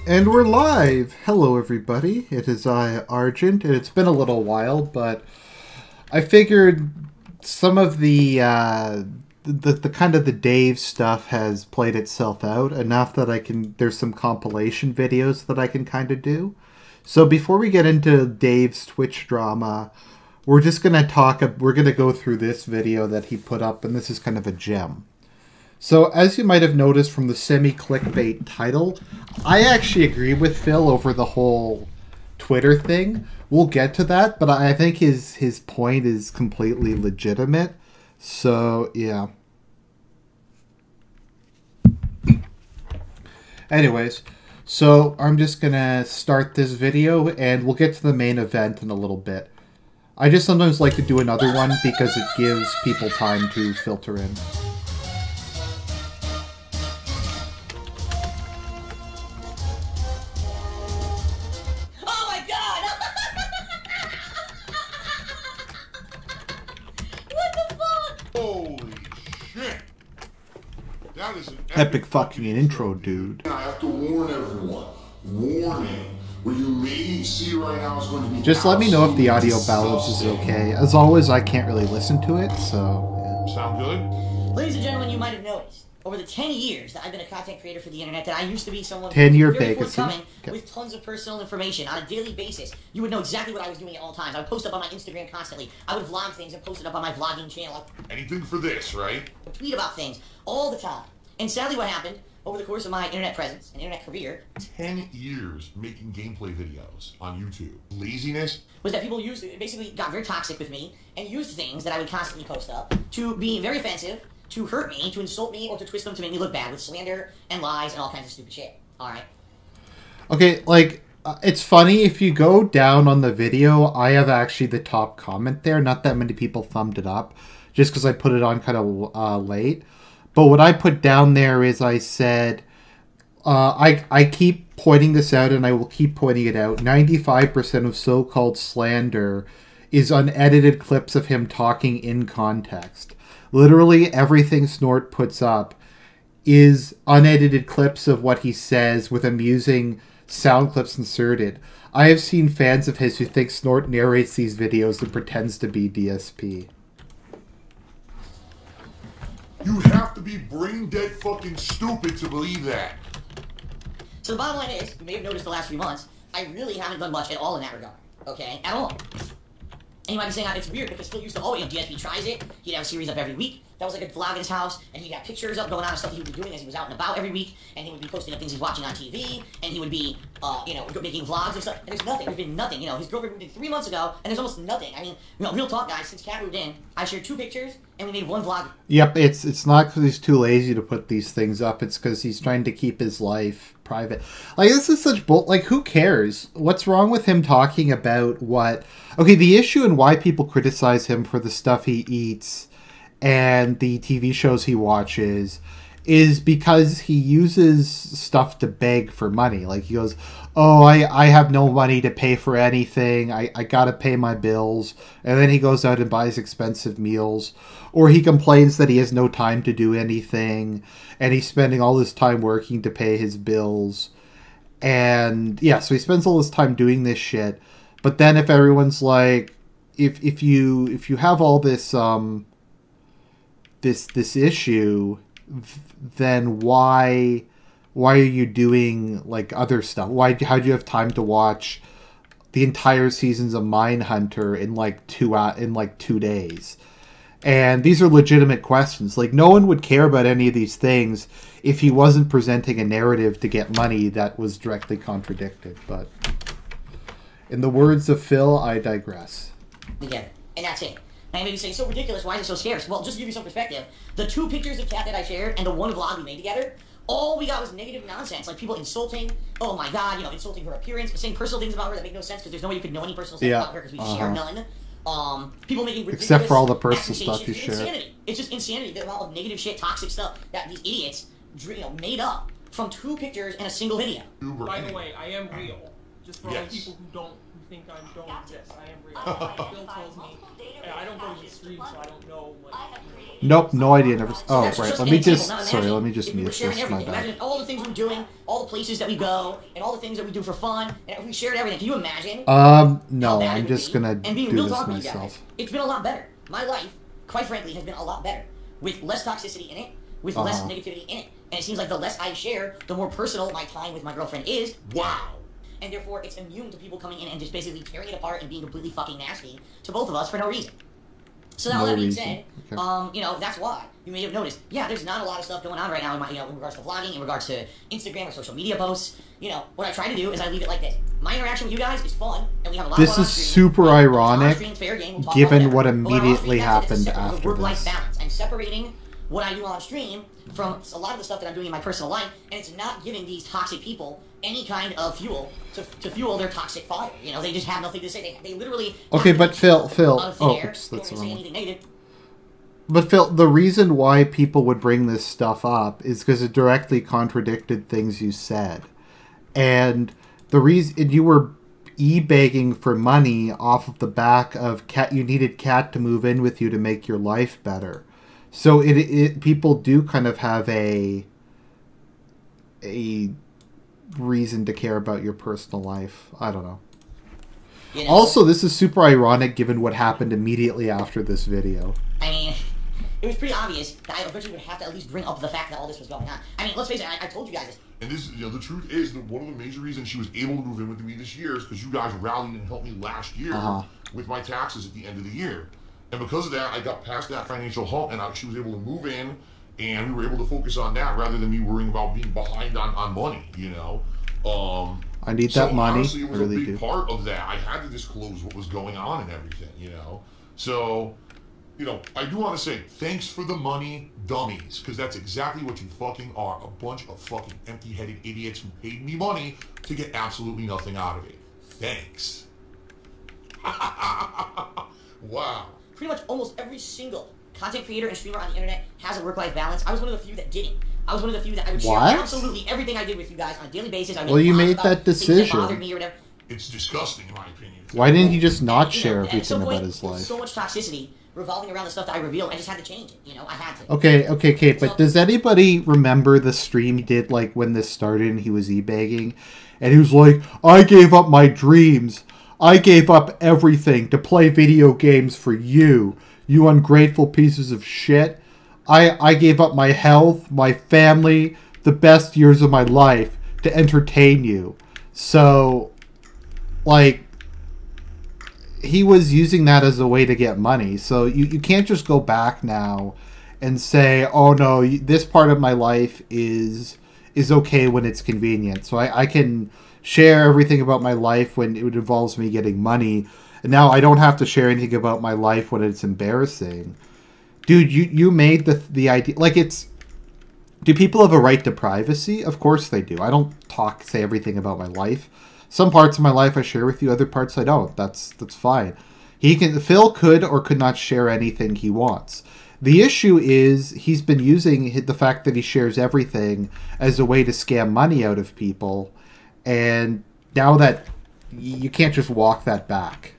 And we're live! Hello everybody, it is I, Argent, and it's been a little while, but I figured some of the kind of the Dave stuff has played itself out enough that there's some compilation videos that I can kind of do. So before we get into Dave's Twitch drama, we're just going to go through this video that he put up, and this is kind of a gem. So, as you might have noticed from the semi-clickbait title, I actually agree with Phil over the whole Twitter thing. We'll get to that, but I think his point is completely legitimate. So, yeah. Anyways, so I'm just going to start this video, and we'll get to the main event in a little bit. I just sometimes like to do another one because it gives people time to filter in. That is an Epic fucking intro, dude. I have to warn everyone. Warning. What you may see right now is going to be... Just let me know if the audio balance is okay. As always, I can't really listen to it, so... Yeah. Sound good? Ladies and gentlemen, you might have noticed, over the 10 years that I've been a content creator for the internet, that I used to be someone who was very forthcoming with tons of personal information on a daily basis. You would know exactly what I was doing at all times. I would post up on my Instagram constantly. I would vlog things and post it up on my vlogging channel. Anything for this, right? I would tweet about things all the time. And sadly what happened, over the course of my internet presence and internet career... 10 years making gameplay videos on YouTube. Laziness? Was that people basically got very toxic with me and used things that I would constantly post up to be very offensive, to hurt me, to insult me, or to twist them to make me look bad with slander and lies and all kinds of stupid shit. Alright? Okay, like, it's funny, if you go down on the video, I have actually the top comment there. Not that many people thumbed it up, just because I put it on kind of late. But what I put down there is I said, I keep pointing this out and I will keep pointing it out. 95% of so-called slander is unedited clips of him talking in context. Literally everything Snort puts up is unedited clips of what he says with amusing sound clips inserted. I have seen fans of his who think Snort narrates these videos and pretends to be DSP. You have to be brain dead fucking stupid to believe that. So the bottom line is, you may have noticed the last few months, I really haven't done much at all in that regard. Okay? At all. And you might be saying, it's weird because Phil used to, DSP tries it. He'd have a series up every week. That was like a vlog in his house, and he'd have pictures up going on and stuff he would be doing as he was out and about every week, and he would be posting up things he's watching on TV, and he would be, making vlogs and stuff, and there's nothing. There's been nothing, his girlfriend moved in 3 months ago, and there's almost nothing. I mean, real talk, guys, since Kat moved in, I shared 2 pictures, and we made 1 vlog. Yep, it's not because he's too lazy to put these things up, it's because he's trying to keep his life private. Like, this is such bull. Like, who cares? What's wrong with him talking about what... Okay, the issue and why people criticize him for the stuff he eats and the TV shows he watches is because he uses stuff to beg for money. Like, he goes, oh, I have no money to pay for anything. I gotta pay my bills. And then he goes out and buys expensive meals. Or he complains that he has no time to do anything. And he's spending all his time working to pay his bills. And, yeah, so he spends all his time doing this shit. But then if everyone's like, if you have all this, this issue, then why are you doing like other stuff? How do you have time to watch the entire seasons of Mindhunter in like 2 days? And these are legitimate questions. Like, no one would care about any of these things if he wasn't presenting a narrative to get money that was directly contradicted. But in the words of Phil, I digress. Together. And that's it. Now you may be saying, so ridiculous, why is it so scarce? Well, just to give you some perspective, the 2 pictures of Kat that I shared and the 1 vlog we made together, all we got was negative nonsense. Like people insulting, oh my god, insulting her appearance, saying personal things about her that make no sense because there's no way you could know any personal stuff about her because we share none. People making ridiculous except for all the personal stuff you share. Insanity. It's just insanity, the amount of negative shit, toxic stuff that these idiots made up from 2 pictures and a single video. By the way, I am real. Just for all the people who think I don't exist. I am real. Bill tells me, I don't go to the stream, so I don't know. Like, nope, no idea. Never. Oh, So right. just Let an me example. just. Now Sorry, imagine let me just if we were mute sharing this. My everything. bad. Imagine all the things we're doing, all the places that we go, and all the things that we do for fun, and if we shared everything. Can you imagine? No, how bad it I'm would just be? gonna And being do real this talk with you myself. guys, it's been a lot better. My life, quite frankly, has been a lot better with less toxicity in it, with less negativity in it. And it seems like the less I share, the more personal my time with my girlfriend is. Wow. And therefore, it's immune to people coming in and just basically tearing it apart and being completely fucking nasty to both of us for no reason. So now, No that being reason. said, Okay. you know, that's why you may have noticed. Yeah, there's not a lot of stuff going on right now in my, in regards to vlogging, in regards to Instagram or social media posts. You know, what I try to do is I leave it like this. My interaction with you guys is fun, and we have a lot of This fun is on stream. super On ironic, stream, fair game, we'll talk given about what whatever. But when I'm off immediately stream, that's it. It's happened separate. It's a after work-life this. balance. I'm separating what I do on stream from a lot of the stuff that I'm doing in my personal life, and it's not giving these toxic people any kind of fuel to fuel their toxic fire. You know, they just have nothing to say. They literally. Okay, have but to Phil, out of thin oh, air. oops, They that's don't the say wrong one. anything negative. But Phil, the reason why people would bring this stuff up is because it directly contradicted things you said, and the reason you were e-begging for money off of the back of Cat. You needed Cat to move in with you to make your life better. So it people do kind of have a reason to care about your personal life. I don't know. You know? Also, this is super ironic given what happened immediately after this video. I mean, it was pretty obvious that I eventually would have to at least bring up the fact that all this was going on. I mean, let's face it, I told you guys this. And this, you know, the truth is that one of the major reasons she was able to move in with me this year is because you guys rallied and helped me last year with my taxes at the end of the year. And because of that, I got past that financial hump, and she was able to move in, and we were able to focus on that rather than me worrying about being behind on money, you know. I need that money. Honestly, it was I really a big do. part of that. I had to disclose what was going on and everything, you know. So, you know, I do want to say thanks for the money, dummies, because that's exactly what you fucking are. A bunch of fucking empty-headed idiots who paid me money to get absolutely nothing out of it. Thanks. Wow. Pretty much almost every single content creator and streamer on the internet has a work-life balance. I was one of the few that didn't. I was one of the few that I would share What? absolutely everything I did with you guys on a daily basis. I Well, you made vlogs that about things decision. bothered me or whatever. It's disgusting, in my opinion. Why didn't he just not You know, share at some everything point, about his there was life? so much toxicity revolving around the stuff that I revealed. I just had to change it. You know, I had to. Okay, but So- does anybody remember the stream he did, like, when this started and he was e-begging? And he was like, I gave up my dreams. I gave up everything to play video games for you. You ungrateful pieces of shit. I gave up my health, my family, the best years of my life to entertain you. So, like, he was using that as a way to get money. So you can't just go back now and say, oh no, this part of my life is okay when it's convenient. So I can share everything about my life when it involves me getting money. And now I don't have to share anything about my life when it's embarrassing. Dude, you made the idea, like, it's, do people have a right to privacy? Of course they do. I don't say everything about my life. Some parts of my life I share with you, other parts I don't. That's fine. Phil could or could not share anything he wants. The issue is he's been using the fact that he shares everything as a way to scam money out of people, and now that you can't just walk that back.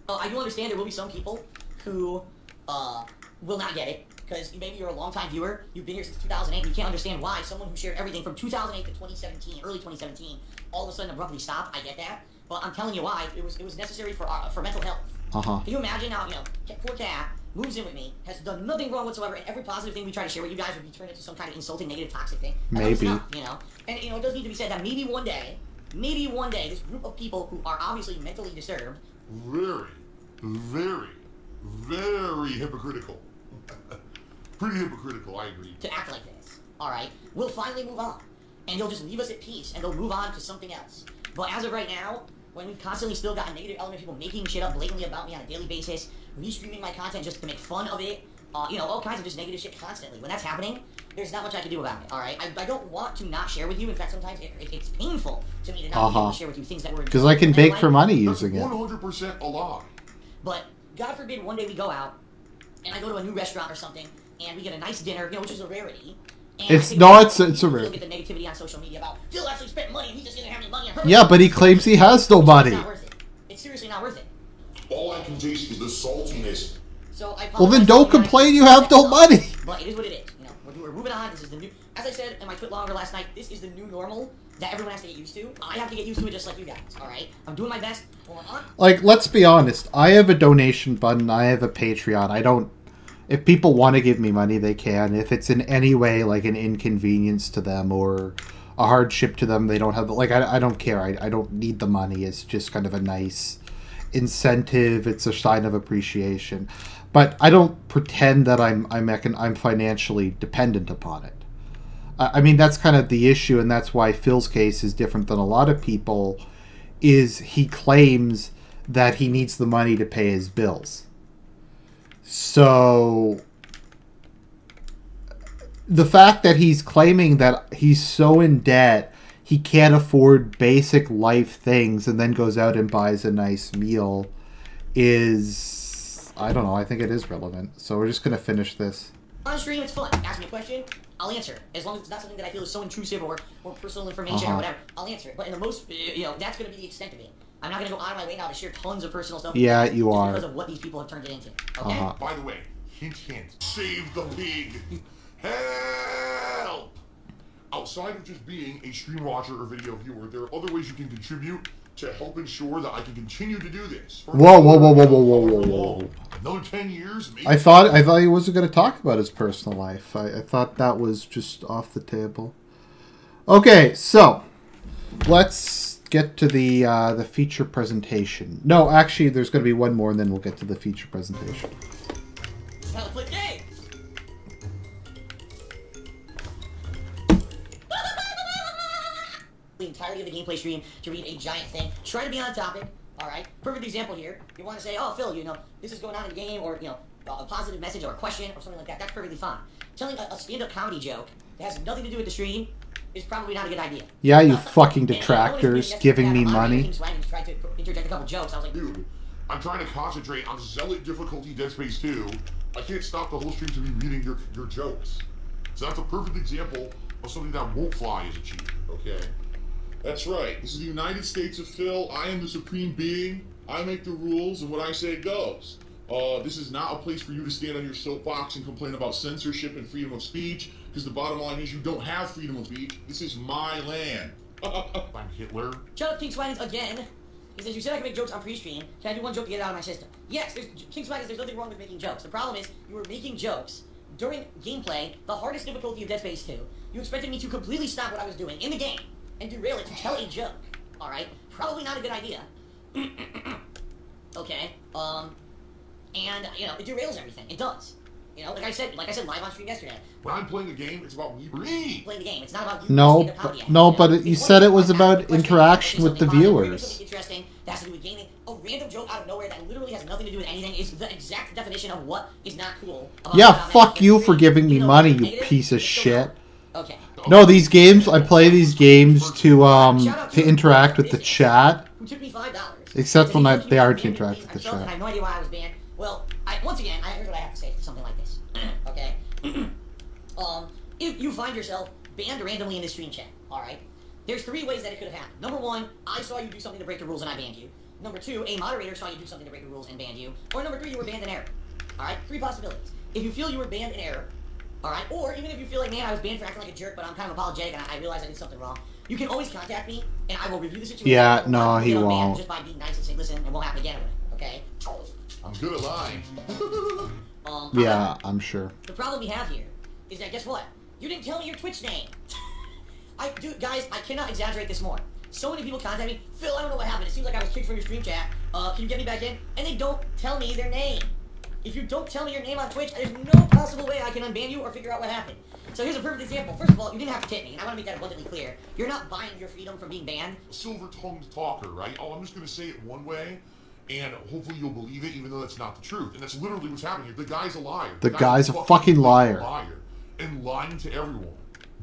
I do understand there will be some people who will not get it, because maybe you're a long-time viewer, you've been here since 2008, and you can't understand why someone who shared everything from 2008 to 2017, early 2017, all of a sudden abruptly stopped. I get that, but I'm telling you why. It was necessary for mental health. Can you imagine how, you know, poor Cat moves in with me, has done nothing wrong whatsoever, and every positive thing we try to share with you guys would be turned into some kind of insulting, negative, toxic thing. Maybe. Not, you know, and you know, it does need to be said that maybe one day, this group of people who are obviously mentally disturbed, Very, very, very hypocritical. Pretty hypocritical, I agree. to act like this, alright, will finally move on. And they'll just leave us at peace, and they'll move on to something else. But as of right now, when we've constantly still got a negative element, people making shit up blatantly about me on a daily basis, restreaming my content just to make fun of it, you know, all kinds of just negative shit constantly. When that's happening, there's not much I can do about it, alright? I don't want to not share with you. In fact, sometimes it's painful to me to not be able to share with you things that were... Because I can bake for money using it. 100% a lie. But, God forbid, one day we go out, and I go to a new restaurant or something, and we get a nice dinner, you know, which is a rarity, And It's I think it's a look at the negativity on social media about Phil actually spent money. He just doesn't have any money on her. Yeah, but he claims he has no money. It's not worth it. It's seriously not worth it. All I can taste is the saltiness. So I Well, then apologize don't to you guys. complain you have no money. But it is what it is. You know, we're moving on. This is the new. As I said in my tweet longer last night, this is the new normal that everyone has to get used to. I have to get used to it just like you guys. All right, I'm doing my best. Like, let's be honest. I have a donation button. I have a Patreon. I don't. If people want to give me money, they can. If it's in any way like an inconvenience to them or a hardship to them, they don't have the, like. I don't care. I don't need the money. It's just kind of a nice incentive. It's a sign of appreciation. But I don't pretend that I'm financially dependent upon it. I mean, that's kind of the issue, and that's why Phil's case is different than a lot of people. Is he claims that he needs the money to pay his bills. So the fact that he's claiming that he's so in debt he can't afford basic life things and then goes out and buys a nice meal is, I don't know, I think it is relevant. So we're just going to finish this. On stream, it's fun. Ask me a question, I'll answer. As long as it's not something that I feel is so intrusive or personal information or whatever, I'll answer it. But in the most, that's going to be the extent of it. I'm not going to go out of my way now to share tons of personal stuff. Yeah, you are. Because of what these people have turned it into. Okay? By the way, hint, hint. Save the pig. Help! Outside of just being a stream watcher or video viewer, there are other ways you can contribute to help ensure that I can continue to do this. Whoa. Another 10 years, maybe. I thought he wasn't going to talk about his personal life. I thought that was just off the table. Okay, so let's get to the feature presentation. No, actually, there's going to be one more, and then we'll get to the feature presentation. Now let's play games! The entirety of the gameplay stream to read a giant thing. Try to be on topic. Alright? Perfect example here. You want to say, oh, Phil, this is going on in the game, or, a positive message or a question or something like that. That's perfectly fine. Telling a stand-up comedy joke that has nothing to do with the stream is probably not a good idea. Yeah, you fucking detractors giving me money. Tried to interject a couple jokes. I was like, dude, I'm trying to concentrate on Zealot difficulty Dead Space 2. I can't stop the whole stream to be reading your jokes. So that's a perfect example of something that won't fly as a cheat, okay? That's right. This is the United States of Phil. I am the supreme being. I make the rules, and what I say goes. This is not a place for you to stand on your soapbox and complain about censorship and freedom of speech, because the bottom line is you don't have freedom of speech. This is my land. I'm Hitler. Shut up, King Swagons, again. He says, you said I can make jokes on pre-stream. Can I do one joke to get it out of my system? Yes, King Swagons, there's nothing wrong with making jokes. The problem is, you were making jokes during gameplay, the hardest difficulty of Dead Space 2. You expected me to completely stop what I was doing in the game and derail it to tell a joke. Alright? Probably not a good idea. Okay, and, it derails everything. It does. Like I said live on stream yesterday. When I'm playing a game, it's about me playing the game. It's not about you. No, but you said it was about interaction with the viewers. Interesting. That has to do with gaming. A random joke out of nowhere that literally has nothing to do with anything is the exact definition of what is not cool. Yeah, fuck you for giving me money, you piece of shit. Okay. No, these games, I play these games to interact with the chat. Who took me $5. Except when they are to interact with the chat. I have no idea why I was banned. Well, once again, here's what I have to say for something like this. Okay? If you find yourself banned randomly in the stream chat, alright? There's 3 ways that it could have happened. Number 1, I saw you do something to break the rules and I banned you. Number 2, a moderator saw you do something to break the rules and banned you. Or number 3, you were banned in error. Alright? 3 possibilities. If you feel you were banned in error, alright? Or even if you feel like, man, I was banned for acting like a jerk, but I'm kind of apologetic and I realize I did something wrong, you can always contact me and I will review the situation. Yeah, no, he won't. Just by being nice and say, listen, it won't happen again, okay? I'm good at lying. Yeah, I'm sure. The problem we have here is that, guess what? You didn't tell me your Twitch name. Guys, I cannot exaggerate this more. So many people contact me, Phil, I don't know what happened. It seems like I was kicked from your stream chat. Can you get me back in? And they don't tell me their name. If you don't tell me your name on Twitch, there's no possible way I can unban you or figure out what happened. So here's a perfect example. First of all, you didn't have to tip me, and I want to make that abundantly clear. You're not buying your freedom from being banned. Silver-tongued talker, right? Oh, I'm just going to say it one way, and hopefully you'll believe it, even though that's not the truth. And that's literally what's happening here. The guy's a liar. The guy's a fucking liar. And lying to everyone.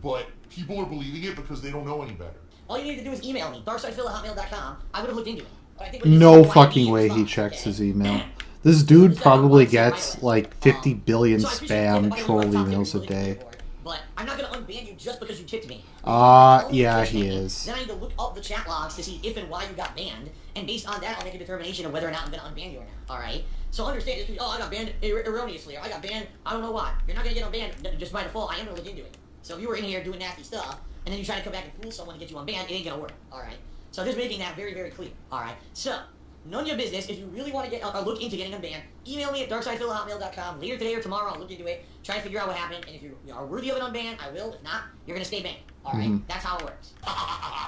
But people are believing it because they don't know any better. All you need to do is email me, darksidefil@hotmail.com. I would have looked into it. No fucking way he checks his email. This dude probably gets like 50 billion spam troll emails a day. But I'm not gonna unban you just because you tipped me. Yeah, he is. Then I need to look up the chat logs to see if and why you got banned, and based on that, I'll make a determination of whether or not I'm gonna unban you or not. All right. So understand this. Oh, I got banned erroneously, or I got banned. I don't know why. You're not gonna get unbanned just by default. I am gonna look into it. So if you were in here doing nasty stuff, and then you try to come back and fool someone to get you unbanned, it ain't gonna work. All right. So just making that very, very clear. All right. So. None of your business. If you really want to get look into getting unbanned, email me at darksidefil@hotmail.com. Later today or tomorrow, I'll look into it, try to figure out what happened, and if you are worthy of an unban, I will. If not, you're gonna stay banned. All right, that's how it works.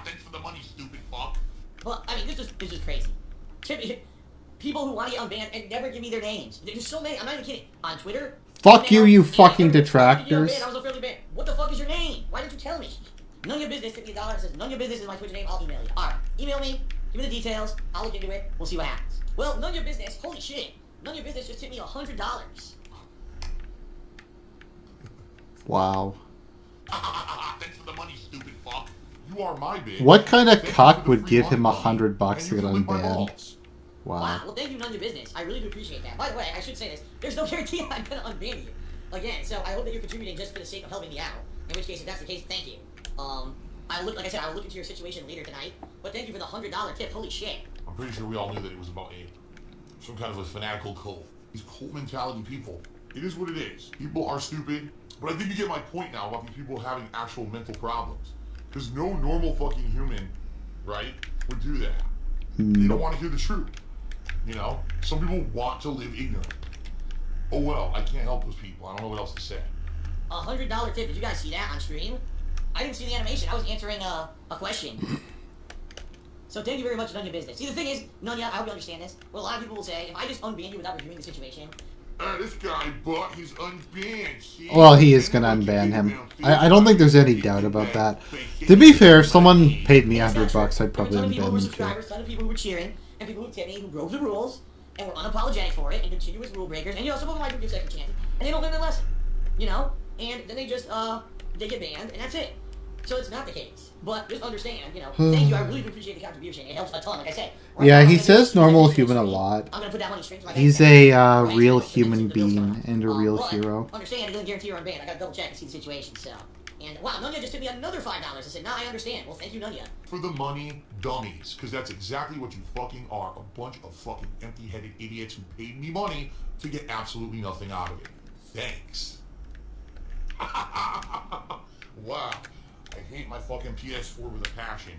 Thanks for the money, stupid fuck. But I mean, this is crazy. People who want to get unbanned and never give me their names. There's so many. I'm not even kidding. On Twitter. Fuck you, you fucking detractors. I was unfairly banned. What the fuck is your name? Why didn't you tell me? None of your business. Tip me $1. It says none of your business is my Twitter name. I'll email you. All right, email me. Give me the details. I'll look into it. We'll see what happens. Well, none of your business. Holy shit. None of your business just tipped me $100. Wow. Thanks for the money, stupid fuck. You are my bitch. What kind of cuck would give him $100 to get unbanned? Wow. Well, thank you, none of your business. I really do appreciate that. By the way, I should say this. There's no guarantee I'm going to unban you. Again, so I hope that you're contributing just for the sake of helping me out. In which case, if that's the case, thank you. Like I said, I'll look into your situation later tonight. But thank you for the $100 tip. Holy shit. I'm pretty sure we all knew that it was about some kind of a fanatical cult. These cult mentality people. It is what it is. People are stupid. But I think you get my point now about these people having actual mental problems. Because no normal fucking human, right, would do that. They don't want to hear the truth. You know? Some people want to live ignorant. Oh well, I can't help those people. I don't know what else to say. $100 tip. Did you guys see that on stream? I didn't see the animation. I was answering a question. So thank you very much, none of your business. See, the thing is, Nunya, I hope you understand this. What a lot of people will say, if I just unban you without reviewing the situation... This guy, but he's unbanned, see? Well, he is gonna unban him. I don't think there's any doubt about that. To be fair, if someone paid me $100, I'd probably unban them too. A ton of people who were cheering, and people who tipped me, who broke the rules, and were unapologetic for it, and continuous rule breakers, and you know, some of them I do give second chances, and they don't learn their lesson. You know? And then they just, they get banned, and that's it. So it's not the case. But just understand, you know, thank you, I really appreciate the contribution. It helps a ton, like I said. Yeah, he says normal human a lot. I'm gonna put that money straight to my He's a real human being and a real hero. Understand, it doesn't guarantee you're unbanned. I gotta double check and see the situation, so. And wow, Nunya just took me another $5. I said, nah, I understand. Well, thank you, Nunya. For the money, dummies. Because that's exactly what you fucking are. A bunch of fucking empty-headed idiots who paid me money to get absolutely nothing out of it. Thanks. Wow. I hate my fucking PS4 with a passion.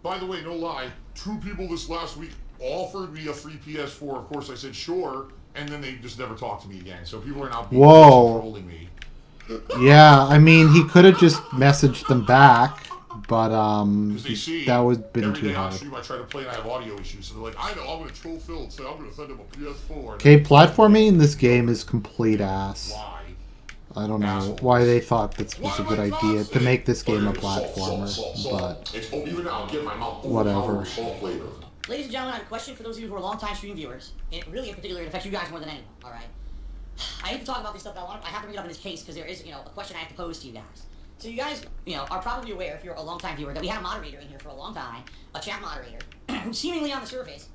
By the way, no lie, 2 people this last week offered me a free PS4. Of course, I said sure, and then they just never talked to me again. So people are now being trolling me. Yeah, I mean, he could have just messaged them back, but that would have been too hard. I try to play and I have audio issues, so they're like, I know, I'm going to troll Phil and say I'm going to send him a PS4. Okay, platforming in this game is complete ass. Why? I don't know why they thought this was a good idea to make this game a platformer, but whatever. Ladies and gentlemen, I have a question for those of you who are long-time stream viewers, and really in particular, it affects you guys more than anyone, alright? I hate to talk about this stuff, but I have to bring it up in this case because there is, you know, a question I have to pose to you guys. So you guys, you know, are probably aware, if you're a long-time viewer, that we had a moderator in here for a long time, a chat moderator, who seemingly on the surface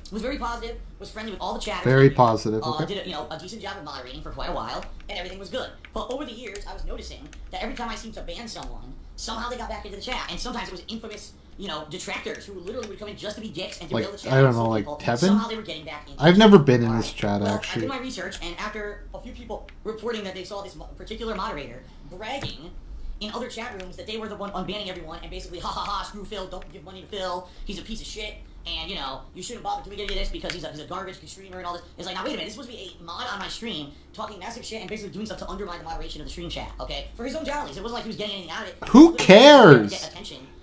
was very positive, was friendly with all the chatters. Very positive, okay. Did a decent job of moderating for quite a while, and everything was good. But over the years, I was noticing that every time I seemed to ban someone, somehow they got back into the chat, and sometimes it was infamous, you know, detractors who literally would come in just to be dicks and to build the chat. I don't know, like Tevin? Somehow they were getting back into I've never been in this chat, actually. I did my research, and after a few people reporting that they saw this particular moderator bragging in other chat rooms that they were the one unbanning everyone, and basically, ha ha ha, screw Phil, don't give money to Phil, he's a piece of shit. And, you know, you shouldn't bother doing any of this because he's a garbage streamer and all this. It's like, now, wait a minute. This is supposed to be a mod on my stream talking massive shit and basically doing stuff to undermine the moderation of the stream chat, okay? For his own jollies. It wasn't like he was getting anything out of it. Who cares?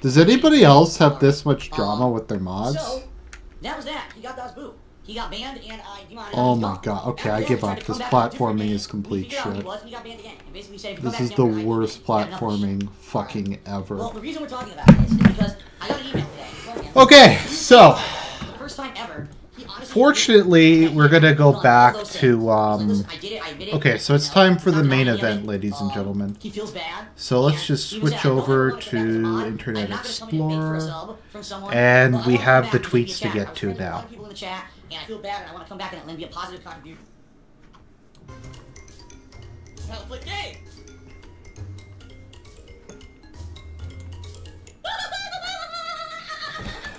Does anybody else have this much drama with their mods? So, that was that. He got Das Boo. He got banned and demonetized. Oh my god. Okay, I give up. This platforming is complete shit. This is the worst platforming fucking ever. Well, the reason we're talking about this is because I got an email today. Okay, so for the first time ever, fortunately, we're gonna go back to okay, so it's time for the main event, ladies and gentlemen. So let's just switch over to Internet Explorer, and we have the tweets to get to now. And I feel bad, and I want to come back and be a positive contribution. Hey!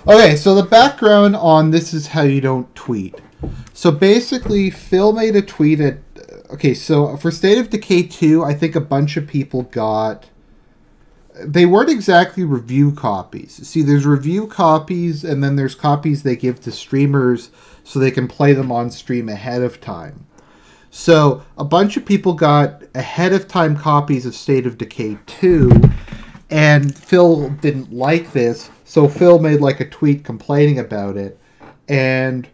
Okay, so the background on this is how you don't tweet. So basically, Phil made a tweet at... Okay, so for State of Decay 2, I think a bunch of people got... They weren't exactly review copies. See, there's review copies, and then there's copies they give to streamers so they can play them on stream ahead of time. So a bunch of people got ahead of time copies of State of Decay 2, and Phil didn't like this, so Phil made like a tweet complaining about it. And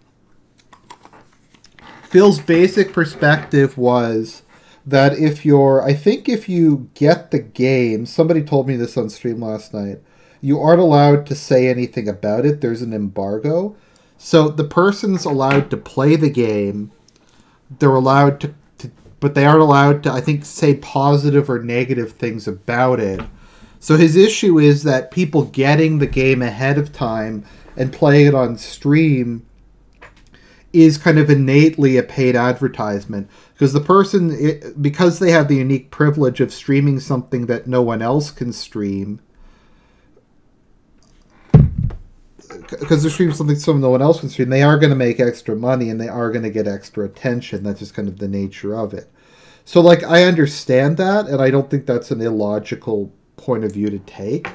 Phil's basic perspective was that if you get the game, somebody told me this on stream last night, you aren't allowed to say anything about it. There's an embargo. So the person's allowed to play the game. They're allowed to but they aren't allowed to, I think, say positive or negative things about it. So his issue is that people getting the game ahead of time and playing it on stream is kind of innately a paid advertisement. Because the person, because they have the unique privilege of streaming something that no one else can stream, because they're streaming something no one else can stream, they are going to make extra money and they are going to get extra attention. That's just kind of the nature of it. So, like, I understand that, and I don't think that's an illogical point of view to take.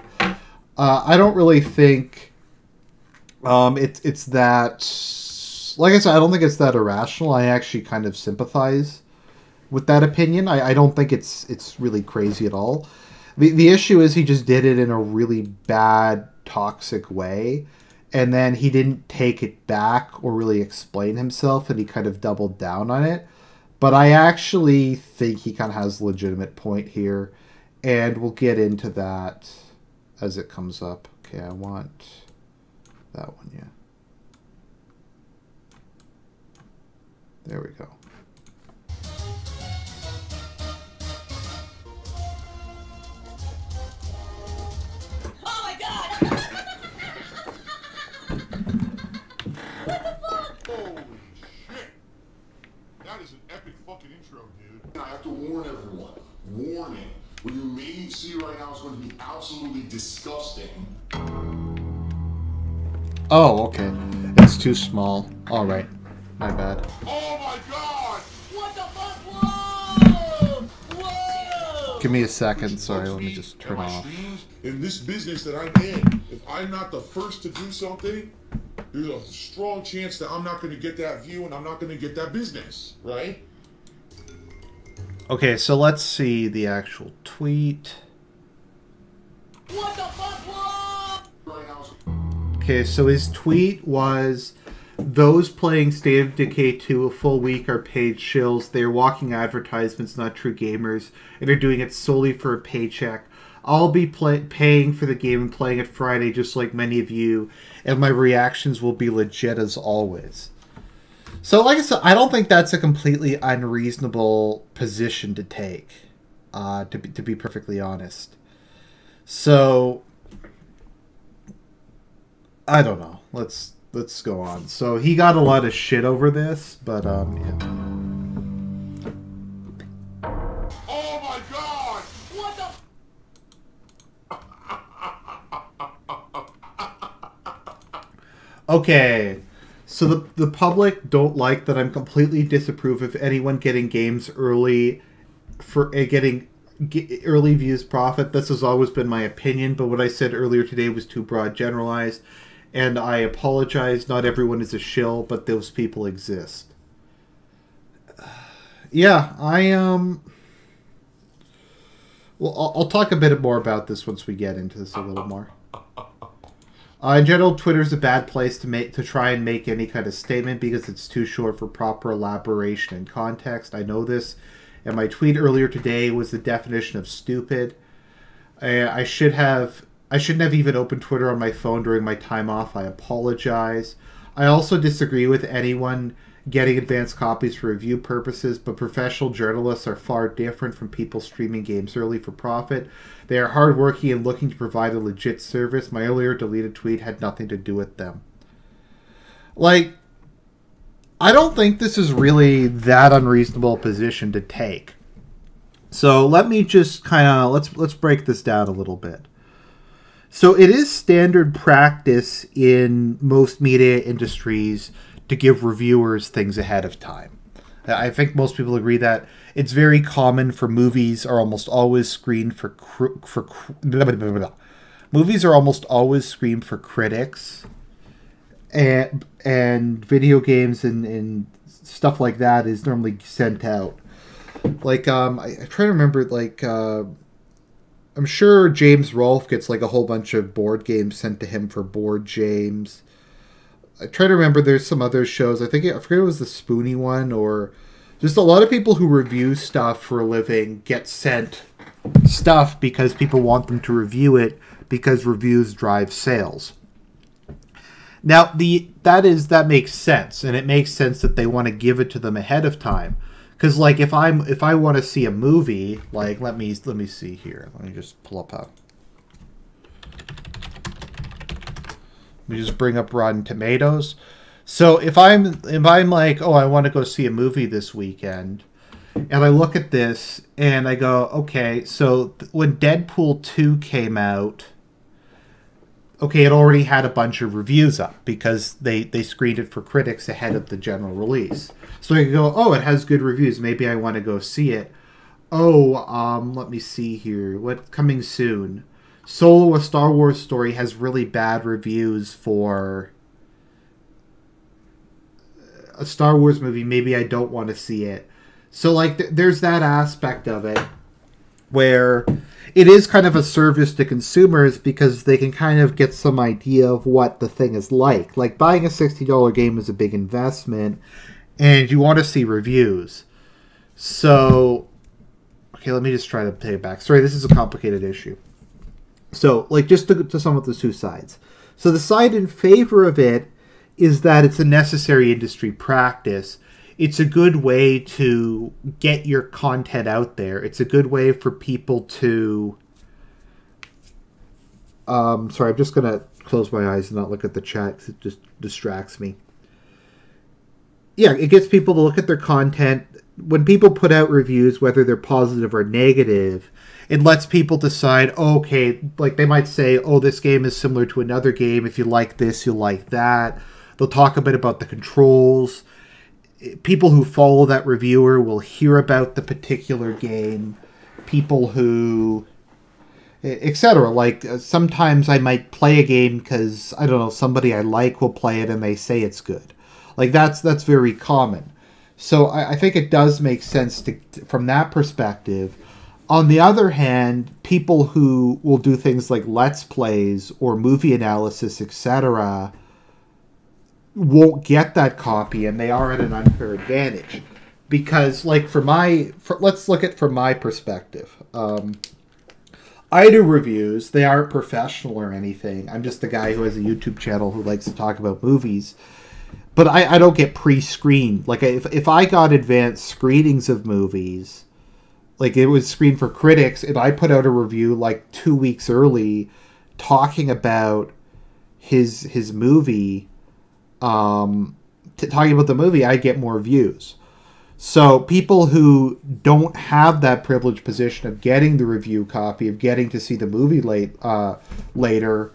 I don't really think it's that... Like I said, I don't think it's that irrational. I actually kind of sympathize with that opinion. I don't think it's really crazy at all. The issue is he just did it in a really bad, toxic way, and then he didn't take it back or really explain himself, and he kind of doubled down on it. But I actually think he kind of has a legitimate point here, and we'll get into that as it comes up. Okay, I want that one, yeah. There we go. Oh my god! What the fuck? Holy shit! That is an epic fucking intro, dude. I have to warn everyone. Warning. What you may see right now is going to be absolutely disgusting. Oh, okay. It's too small. Alright. My bad. Oh my god! What the fuck? Whoa! Whoa! Give me a second. Sorry, let me just turn off. In this business that I'm in, if I'm not the first to do something, there's a strong chance that I'm not going to get that view and I'm not going to get that business, right? Okay, so let's see the actual tweet. What the fuck? Whoa! Okay, so his tweet was, those playing State of Decay 2 a full week are paid shills. They're walking advertisements, not true gamers, and they're doing it solely for a paycheck. I'll be paying for the game and playing it Friday just like many of you, and my reactions will be legit as always. So like I said, I don't think that's a completely unreasonable position to take, to be perfectly honest. So, I don't know. Let's go on. So he got a lot of shit over this, but yeah. Oh my god! What the? Okay. So the public don't like that I'm completely disapprove of anyone getting games early for getting early views profit. This has always been my opinion, but what I said earlier today was too broad generalized. And I apologize, not everyone is a shill, but those people exist. Yeah, well, I'll talk a bit more about this once we get into this a little more. In general, Twitter's a bad place to try and make any kind of statement because it's too short for proper elaboration and context. I know this, and my tweet earlier today was the definition of stupid. I shouldn't have even opened Twitter on my phone during my time off. I apologize. I also disagree with anyone getting advanced copies for review purposes, but professional journalists are far different from people streaming games early for profit. They are hardworking and looking to provide a legit service. My earlier deleted tweet had nothing to do with them. Like, I don't think this is really that unreasonable a position to take. So let me just kind of, let's break this down a little bit. So it is standard practice in most media industries to give reviewers things ahead of time. I think most people agree that it's very common for movies are almost always screened for movies are almost always screened for critics, and video games and stuff like that is normally sent out. Like I try to remember, like I'm sure James Rolfe gets like a whole bunch of board games sent to him for Board James. I try to remember there's some other shows. I forget it was the Spoony one, or just a lot of people who review stuff for a living get sent stuff because people want them to review it because reviews drive sales. Now that makes sense, and it makes sense that they want to give it to them ahead of time. Because like if I want to see a movie, like let me see here. Let me just pull up Let me just bring up Rotten Tomatoes. So if I'm like, oh, I want to go see a movie this weekend, and I look at this and I go, okay, so when Deadpool 2 came out, okay, it already had a bunch of reviews up because they screened it for critics ahead of the general release. So I go, oh, it has good reviews. Maybe I want to go see it. Oh, let me see here. What coming soon? Solo, a Star Wars story, has really bad reviews for a Star Wars movie. Maybe I don't want to see it. So, like, there's that aspect of it where it is kind of a service to consumers because they can kind of get some idea of what the thing is like. Like, buying a $60 game is a big investment, and you want to see reviews. So, okay, let me just try to take it back. Sorry, this is a complicated issue. So, like, just to sum up the two sides. So the side in favor of it is that it's a necessary industry practice. It's a good way to get your content out there. It's a good way for people to... sorry, I'm just going to close my eyes and not look at the chat because it just distracts me. Yeah, it gets people to look at their content. When people put out reviews, whether they're positive or negative, it lets people decide, oh, okay, like they might say, oh, this game is similar to another game. If you like this, you'll like that. They'll talk a bit about the controls. People who follow that reviewer will hear about the particular game. People who, etc. Like sometimes I might play a game because, I don't know, somebody I like will play it and they say it's good. Like that's very common. So I think it does make sense from that perspective. On the other hand, people who will do things like Let's Plays or movie analysis, etc., won't get that copy, and they are at an unfair advantage. Because, like, let's look at from my perspective. I do reviews. They aren't professional or anything. I'm just a guy who has a YouTube channel who likes to talk about movies. But I don't get pre-screened. Like, if I got advanced screenings of movies, like it was screened for critics, and I put out a review like 2 weeks early talking about his movie, talking about the movie, I get more views. So people who don't have that privileged position of getting the review copy, of getting to see the movie later,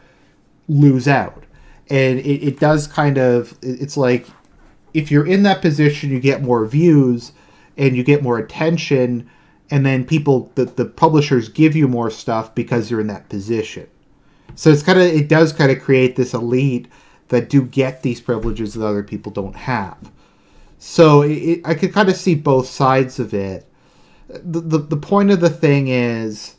lose out. And it does kind of, it's like, if you're in that position, you get more views, and you get more attention, and then the publishers give you more stuff because you're in that position. So it does kind of create this elite that do get these privileges that other people don't have. So I could kind of see both sides of it. The point of the thing is,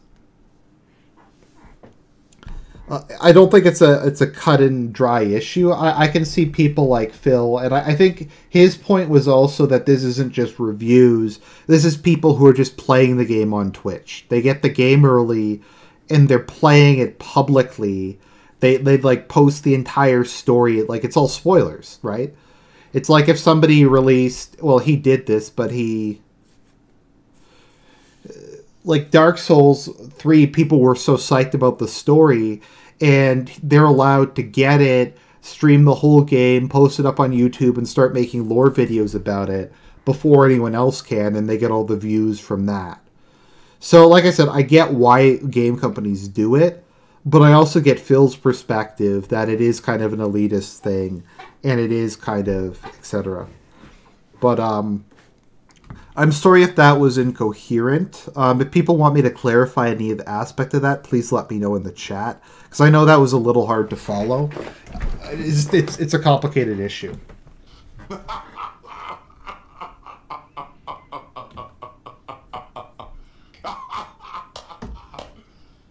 I don't think it's a cut and dry issue. I can see people like Phil, and I think his point was also that this isn't just reviews. This is people who are just playing the game on Twitch. They get the game early, and they're playing it publicly. They like post the entire story. Like, it's all spoilers, right? It's like if somebody released... Well, he did this, but he... Like, Dark Souls 3, people were so psyched about the story, and they're allowed to get it, stream the whole game, post it up on YouTube, and start making lore videos about it before anyone else can, and they get all the views from that. So, like I said, I get why game companies do it, But I also get Phil's perspective that it is kind of an elitist thing, and it is kind of etc. But I'm sorry if that was incoherent. If people want me to clarify any aspect of that, please let me know in the chat, because I know that was a little hard to follow. It's a complicated issue.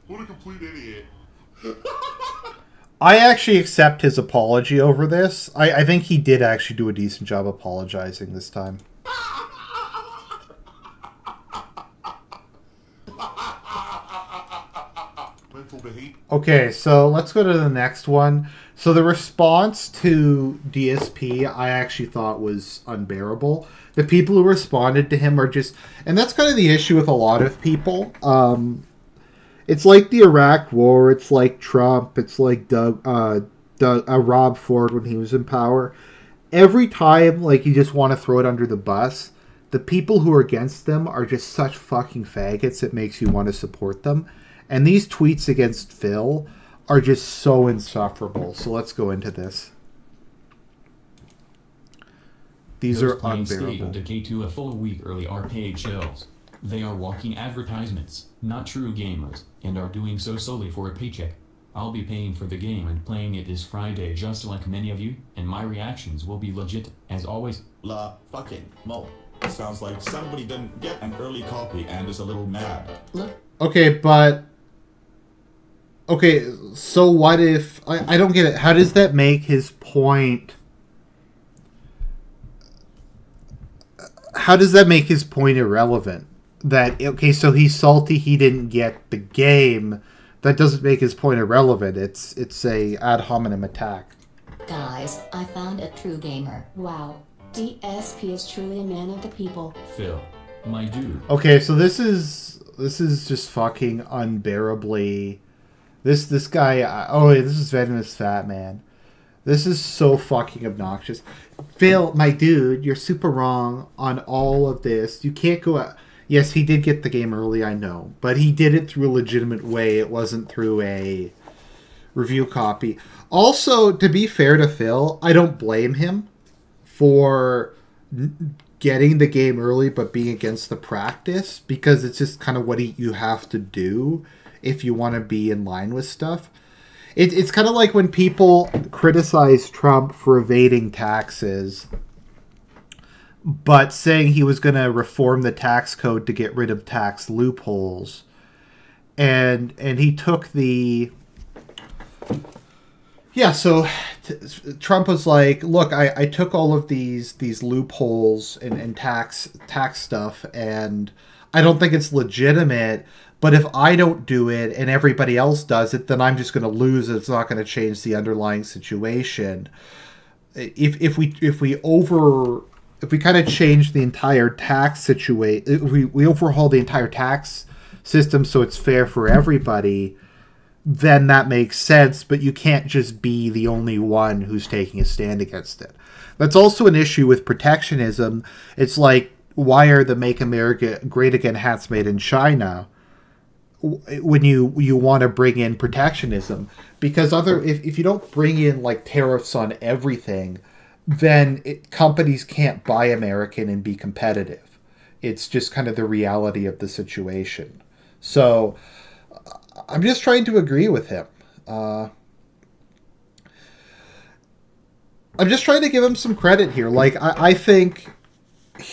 What a complete idiot. I actually accept his apology over this. I think he did actually do a decent job apologizing this time. Okay, so let's go to the next one. So the response to DSP I actually thought was unbearable. The people who responded to him are just... And that's kind of the issue with a lot of people. It's like the Iraq War. It's like Trump. It's like Rob Ford when he was in power. Every time, like, you just want to throw it under the bus, the people who are against them are just such fucking faggots it makes you want to support them. And these tweets against Phil are just so insufferable. So let's go into this. These are unbearable. State of decay to a full week early arcade shells. They are walking advertisements, not true gamers, and are doing so solely for a paycheck. I'll be paying for the game and playing it this Friday just like many of you, and my reactions will be legit, as always. La fucking mo. Sounds like somebody didn't get an early copy and is a little mad. Okay, but... Okay, so what if... I don't get it. How does that make his point... How does that make his point irrelevant? That, okay, so he's salty he didn't get the game. That doesn't make his point irrelevant. It's a ad hominem attack. Guys, I found a true gamer. Wow. DSP is truly a man of the people. Phil, my dude. Okay, so this is just fucking unbearably... This guy... Oh, this is Venomous Fat Man. This is so fucking obnoxious. Phil, my dude, you're super wrong on all of this. You can't go out... Yes, he did get the game early, I know. But he did it through a legitimate way. It wasn't through a review copy. Also, to be fair to Phil, I don't blame him for getting the game early but being against the practice, because it's just kind of what you have to do if you want to be in line with stuff. It's kind of like when people criticize Trump for evading taxes, but saying he was going to reform the tax code to get rid of tax loopholes. And he took the... Yeah, so Trump was like, look, I took all of these loopholes and tax stuff, and I don't think it's legitimate, but if I don't do it and everybody else does it, then I'm just going to lose. It's not going to change the underlying situation. If we kind of change the entire tax situation, if we overhaul the entire tax system so it's fair for everybody, then that makes sense, but you can't just be the only one who's taking a stand against it. That's also an issue with protectionism. It's like, why are the Make America Great Again hats made in China when you want to bring in protectionism? Because if you don't bring in like tariffs on everything, then companies can't buy American and be competitive. It's just kind of the reality of the situation. So I'm just trying to agree with him. I'm just trying to give him some credit here. Like, I think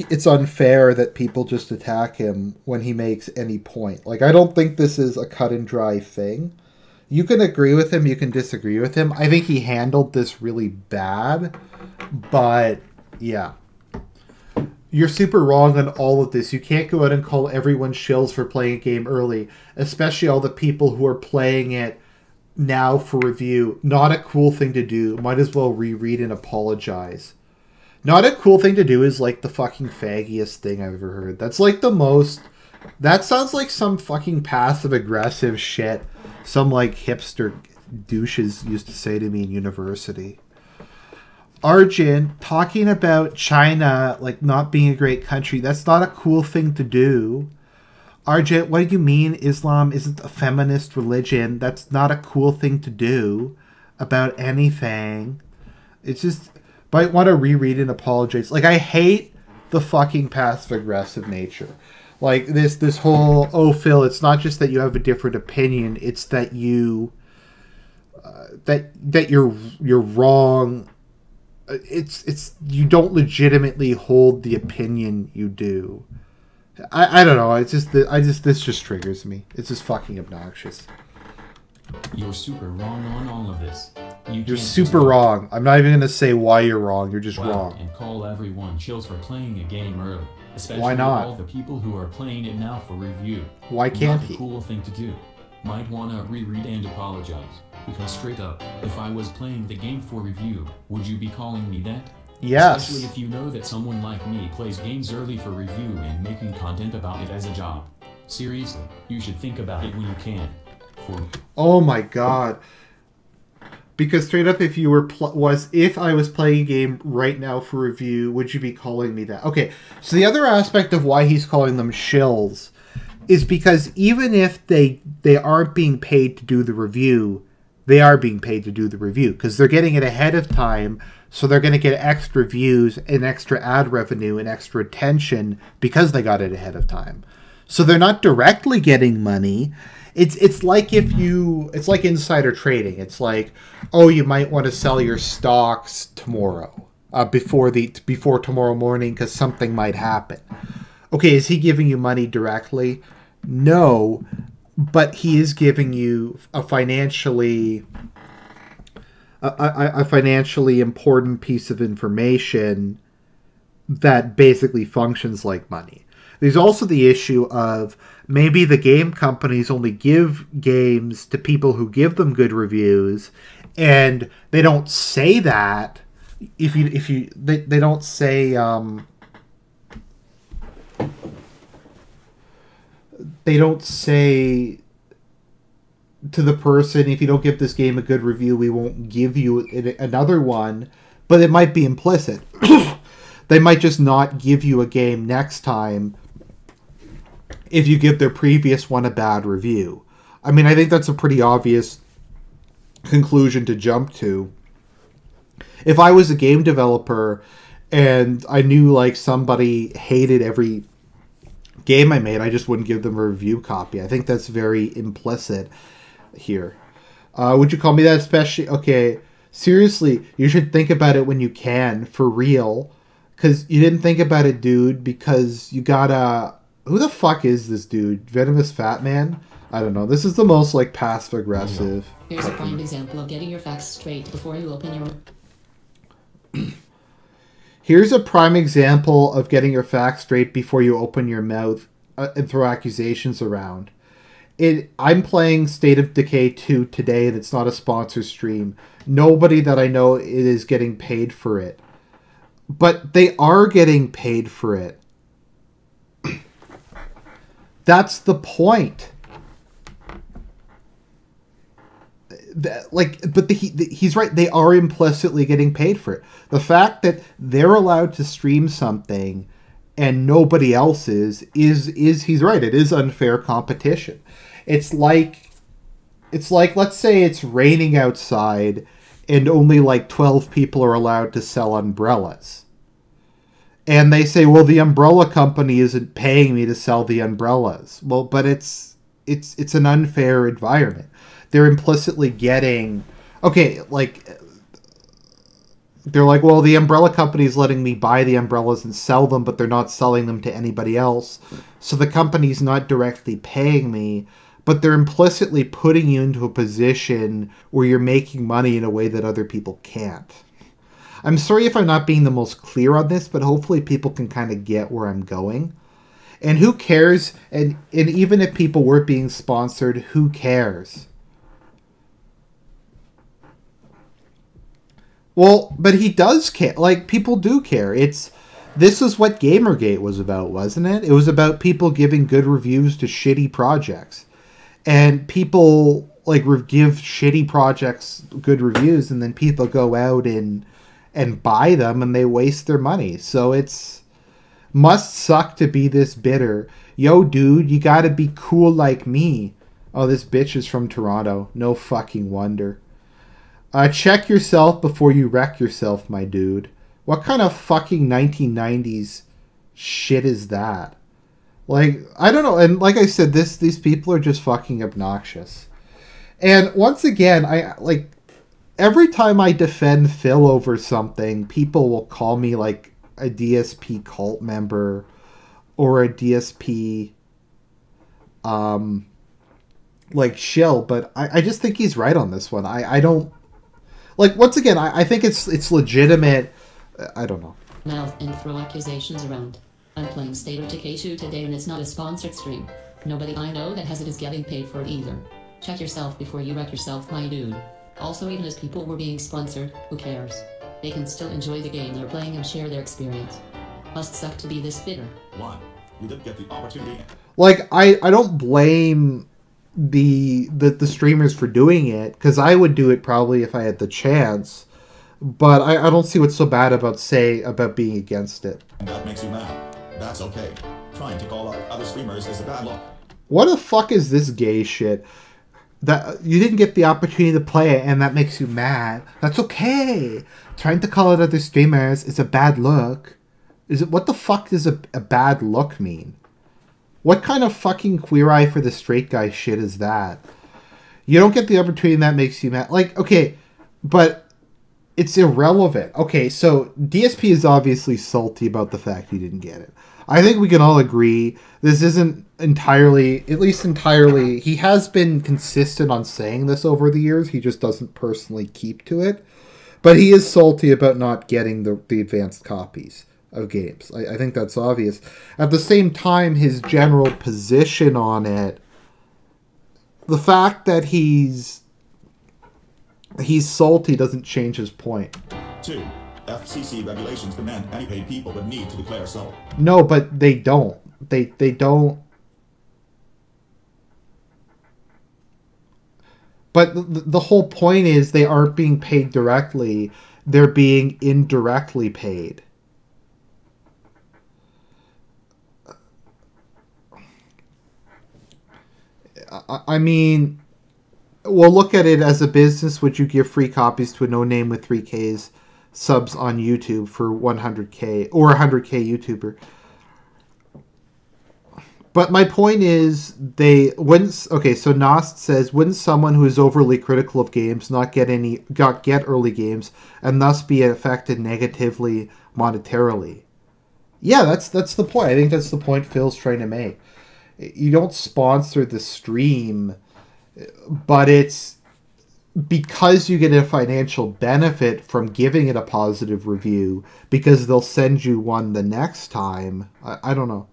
it's unfair that people just attack him when he makes any point. Like, I don't think this is a cut and dry thing. You can agree with him, you can disagree with him. I think he handled this really bad, but yeah. You're super wrong on all of this. You can't go out and call everyone shills for playing a game early, especially all the people who are playing it now for review. Not a cool thing to do. Might as well reread and apologize. Not a cool thing to do is like the fucking faggiest thing I've ever heard. That's like the most... That sounds like some fucking passive-aggressive shit some like hipster douches used to say to me in university. Argent, talking about China like not being a great country, that's not a cool thing to do. Argent, what do you mean Islam isn't a feminist religion? That's not a cool thing to do about anything. It's just, might want to reread and apologize. Like, I hate the fucking passive-aggressive nature. Like, this whole, oh, Phil, it's not just that you have a different opinion, it's that you, that you're wrong. It's you don't legitimately hold the opinion you do. I don't know. This just triggers me. It's just fucking obnoxious. You're super wrong on all of this. You're super wrong. I'm not even gonna say why you're wrong. You're just Wow, wrong. And call everyone chills for playing a game early, especially Why not? all the people who are playing it now for review. Why can't Not he? a cool thing to do. Might wanna reread and apologize. Because straight up, if I was playing the game for review, would you be calling me that? Yes. Especially if you know that someone like me plays games early for review and making content about it as a job. Seriously, you should think about it when you can. Oh my god. Because straight up, if you were if I was playing a game right now for review, would you be calling me that? Okay, so the other aspect of why he's calling them shills is because even if they aren't being paid to do the review, they are being paid to do the review because they're getting it ahead of time, so they're going to get extra views and extra ad revenue and extra attention because they got it ahead of time. So they're not directly getting money. It's like it's like insider trading. It's like, oh, you might want to sell your stocks tomorrow, before tomorrow morning because something might happen. Okay, is he giving you money directly? No, but he is giving you a financially important piece of information that basically functions like money. There's also the issue of maybe the game companies only give games to people who give them good reviews, and they don't say that. They don't say they don't say to the person, if you don't give this game a good review, we won't give you another one. But it might be implicit. They might just not give you a game next time if you give their previous one a bad review. I mean, I think that's a pretty obvious conclusion to jump to. If I was a game developer and I knew like somebody hated every game I made, I just wouldn't give them a review copy. I think that's very implicit here. Would you call me that? Especially, okay, seriously, you should think about it when you can, for real. Because you didn't think about it, dude, because you gotta... Who the fuck is this dude? Venomous Fat Man? I don't know. This is the most, like, passive-aggressive. Here's a prime example of getting your facts straight before you open your... Here's a prime example of getting your facts straight before you open your mouth and throw accusations around. I'm playing State of Decay 2 today, and it's not a sponsor stream. Nobody that I know is getting paid for it. But they are getting paid for it. That's the point. He's right. They are implicitly getting paid for it. The fact that they're allowed to stream something and nobody else is he's right. It is unfair competition. It's like let's say it's raining outside and only like 12 people are allowed to sell umbrellas. And they say, well, the umbrella company isn't paying me to sell the umbrellas. Well, but it's an unfair environment. They're implicitly getting... Okay, like... They're like, well, the umbrella company is letting me buy the umbrellas and sell them, but they're not selling them to anybody else. So the company's not directly paying me, but they're implicitly putting you into a position where you're making money in a way that other people can't. I'm sorry if I'm not being the most clear on this, but hopefully people can kind of get where I'm going. And who cares? And even if people were being sponsored, who cares? Well, but he does care. Like, people do care. This is what Gamergate was about, wasn't it? It was about people giving good reviews to shitty projects. And people, like, give shitty projects good reviews, and then people go out and buy them, and they waste their money. So must suck to be this bitter. Yo, dude, you gotta be cool like me. Oh, this bitch is from Toronto. No fucking wonder. Check yourself before you wreck yourself, my dude. What kind of fucking 1990s shit is that? Like, I don't know. And like I said, these people are just fucking obnoxious. And once again, every time I defend Phil over something, people will call me like a DSP cult member or a DSP like shill, but I just think he's right on this one. I don't like, once again, I think it's legitimate. I don't know. Mouth and throw accusations around. I'm playing State of Decay 2 today and it's not a sponsored stream. Nobody I know that has it is getting paid for it either. Check yourself before you wreck yourself, my dude. Also, even as people were being sponsored, who cares? They can still enjoy the game they're playing and share their experience. Must suck to be this bitter. One, you didn't get the opportunity. Like, I don't blame the streamers for doing it, because I would do it probably if I had the chance. But I don't see what's so bad about being against it. And that makes you mad. That's okay. Trying to call out other streamers is a bad look. What the fuck is this gay shit? That you didn't get the opportunity to play it and that makes you mad. That's okay. Trying to call out other streamers is a bad look. What the fuck does a bad look mean? What kind of fucking queer eye for the straight guy shit is that? You don't get the opportunity and that makes you mad. Like, okay, but it's irrelevant. Okay, so DSP is obviously salty about the fact he didn't get it. I think we can all agree this isn't entirely, at least entirely, he has been consistent on saying this over the years. He just doesn't personally keep to it. But he is salty about not getting the advanced copies of games. I think that's obvious. At the same time, his general position on it, the fact that he's salty doesn't change his point. 2. FCC regulations demand any paid people would need to declare so. No, but they don't. They don't. But the whole point is they aren't being paid directly. They're being indirectly paid. I mean, we'll look at it as a business. Would you give free copies to a no-name with 3Ks subs on YouTube for 100K or 100K YouTuber? But my point is, they wouldn't. Okay, so Nost says, wouldn't someone who is overly critical of games not get early games and thus be affected negatively monetarily? Yeah, that's the point. I think that's the point Phil's trying to make. You don't sponsor the stream, but it's because you get a financial benefit from giving it a positive review, because they'll send you one the next time. I don't know.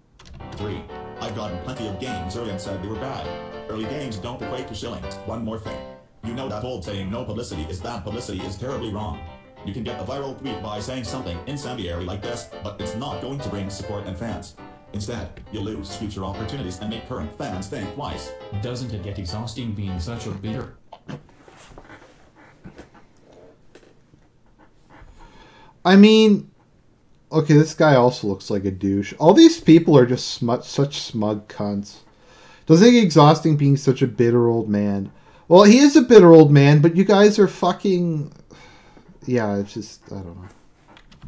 3. I've gotten plenty of games early and said they were bad. Early games don't equate to shillings. One more thing. You know that old saying, no publicity is bad publicity, is terribly wrong. You can get a viral tweet by saying something incendiary like this, but it's not going to bring support and fans. Instead, you lose future opportunities and make current fans think twice. Doesn't it get exhausting being such a bitter? I mean, okay, this guy also looks like a douche. All these people are just such smug cunts. Doesn't it get exhausting being such a bitter old man? Well, he is a bitter old man, but you guys are fucking... Yeah, it's just, I don't know.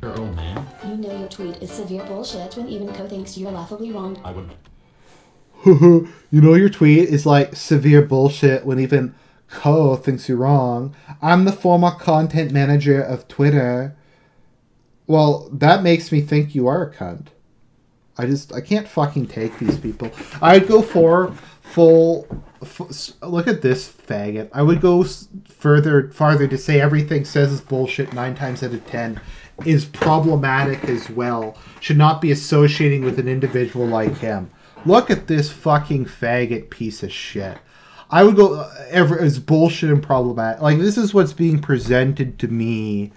Your old man? You know your tweet is severe bullshit when even Co thinks you're laughably wrong. I would. You know your tweet is like severe bullshit when even Co thinks you're wrong. I'm the former content manager of Twitter. Well, that makes me think you are a cunt. I can't fucking take these people. I'd go for look at this faggot. I would go farther to say everything says is bullshit 9 times out of 10 is problematic as well. Should not be associating with an individual like him. Look at this fucking faggot piece of shit. I would go as bullshit and problematic. Like, this is what's being presented to me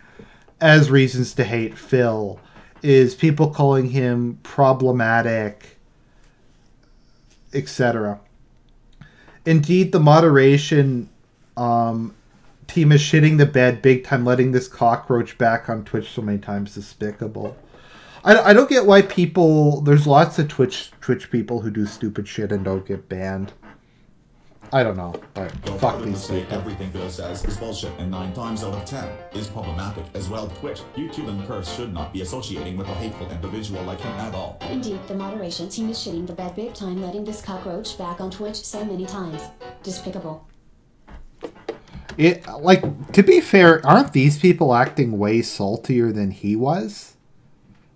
as reasons to hate Phil, is people calling him problematic, etc. Indeed, the moderation team is shitting the bed big time, letting this cockroach back on Twitch so many times. Despicable. I don't get why people... There's lots of Twitch people who do stupid shit and don't get banned. I don't know, but fuck these people. Everything Phil says is bullshit, and 9 times out of 10 is problematic as well. Twitch, YouTube, and Curse should not be associating with a hateful individual like him at all. Indeed, the moderation team is shitting the bed big time, letting this cockroach back on Twitch so many times. Despicable. To be fair, aren't these people acting way saltier than he was?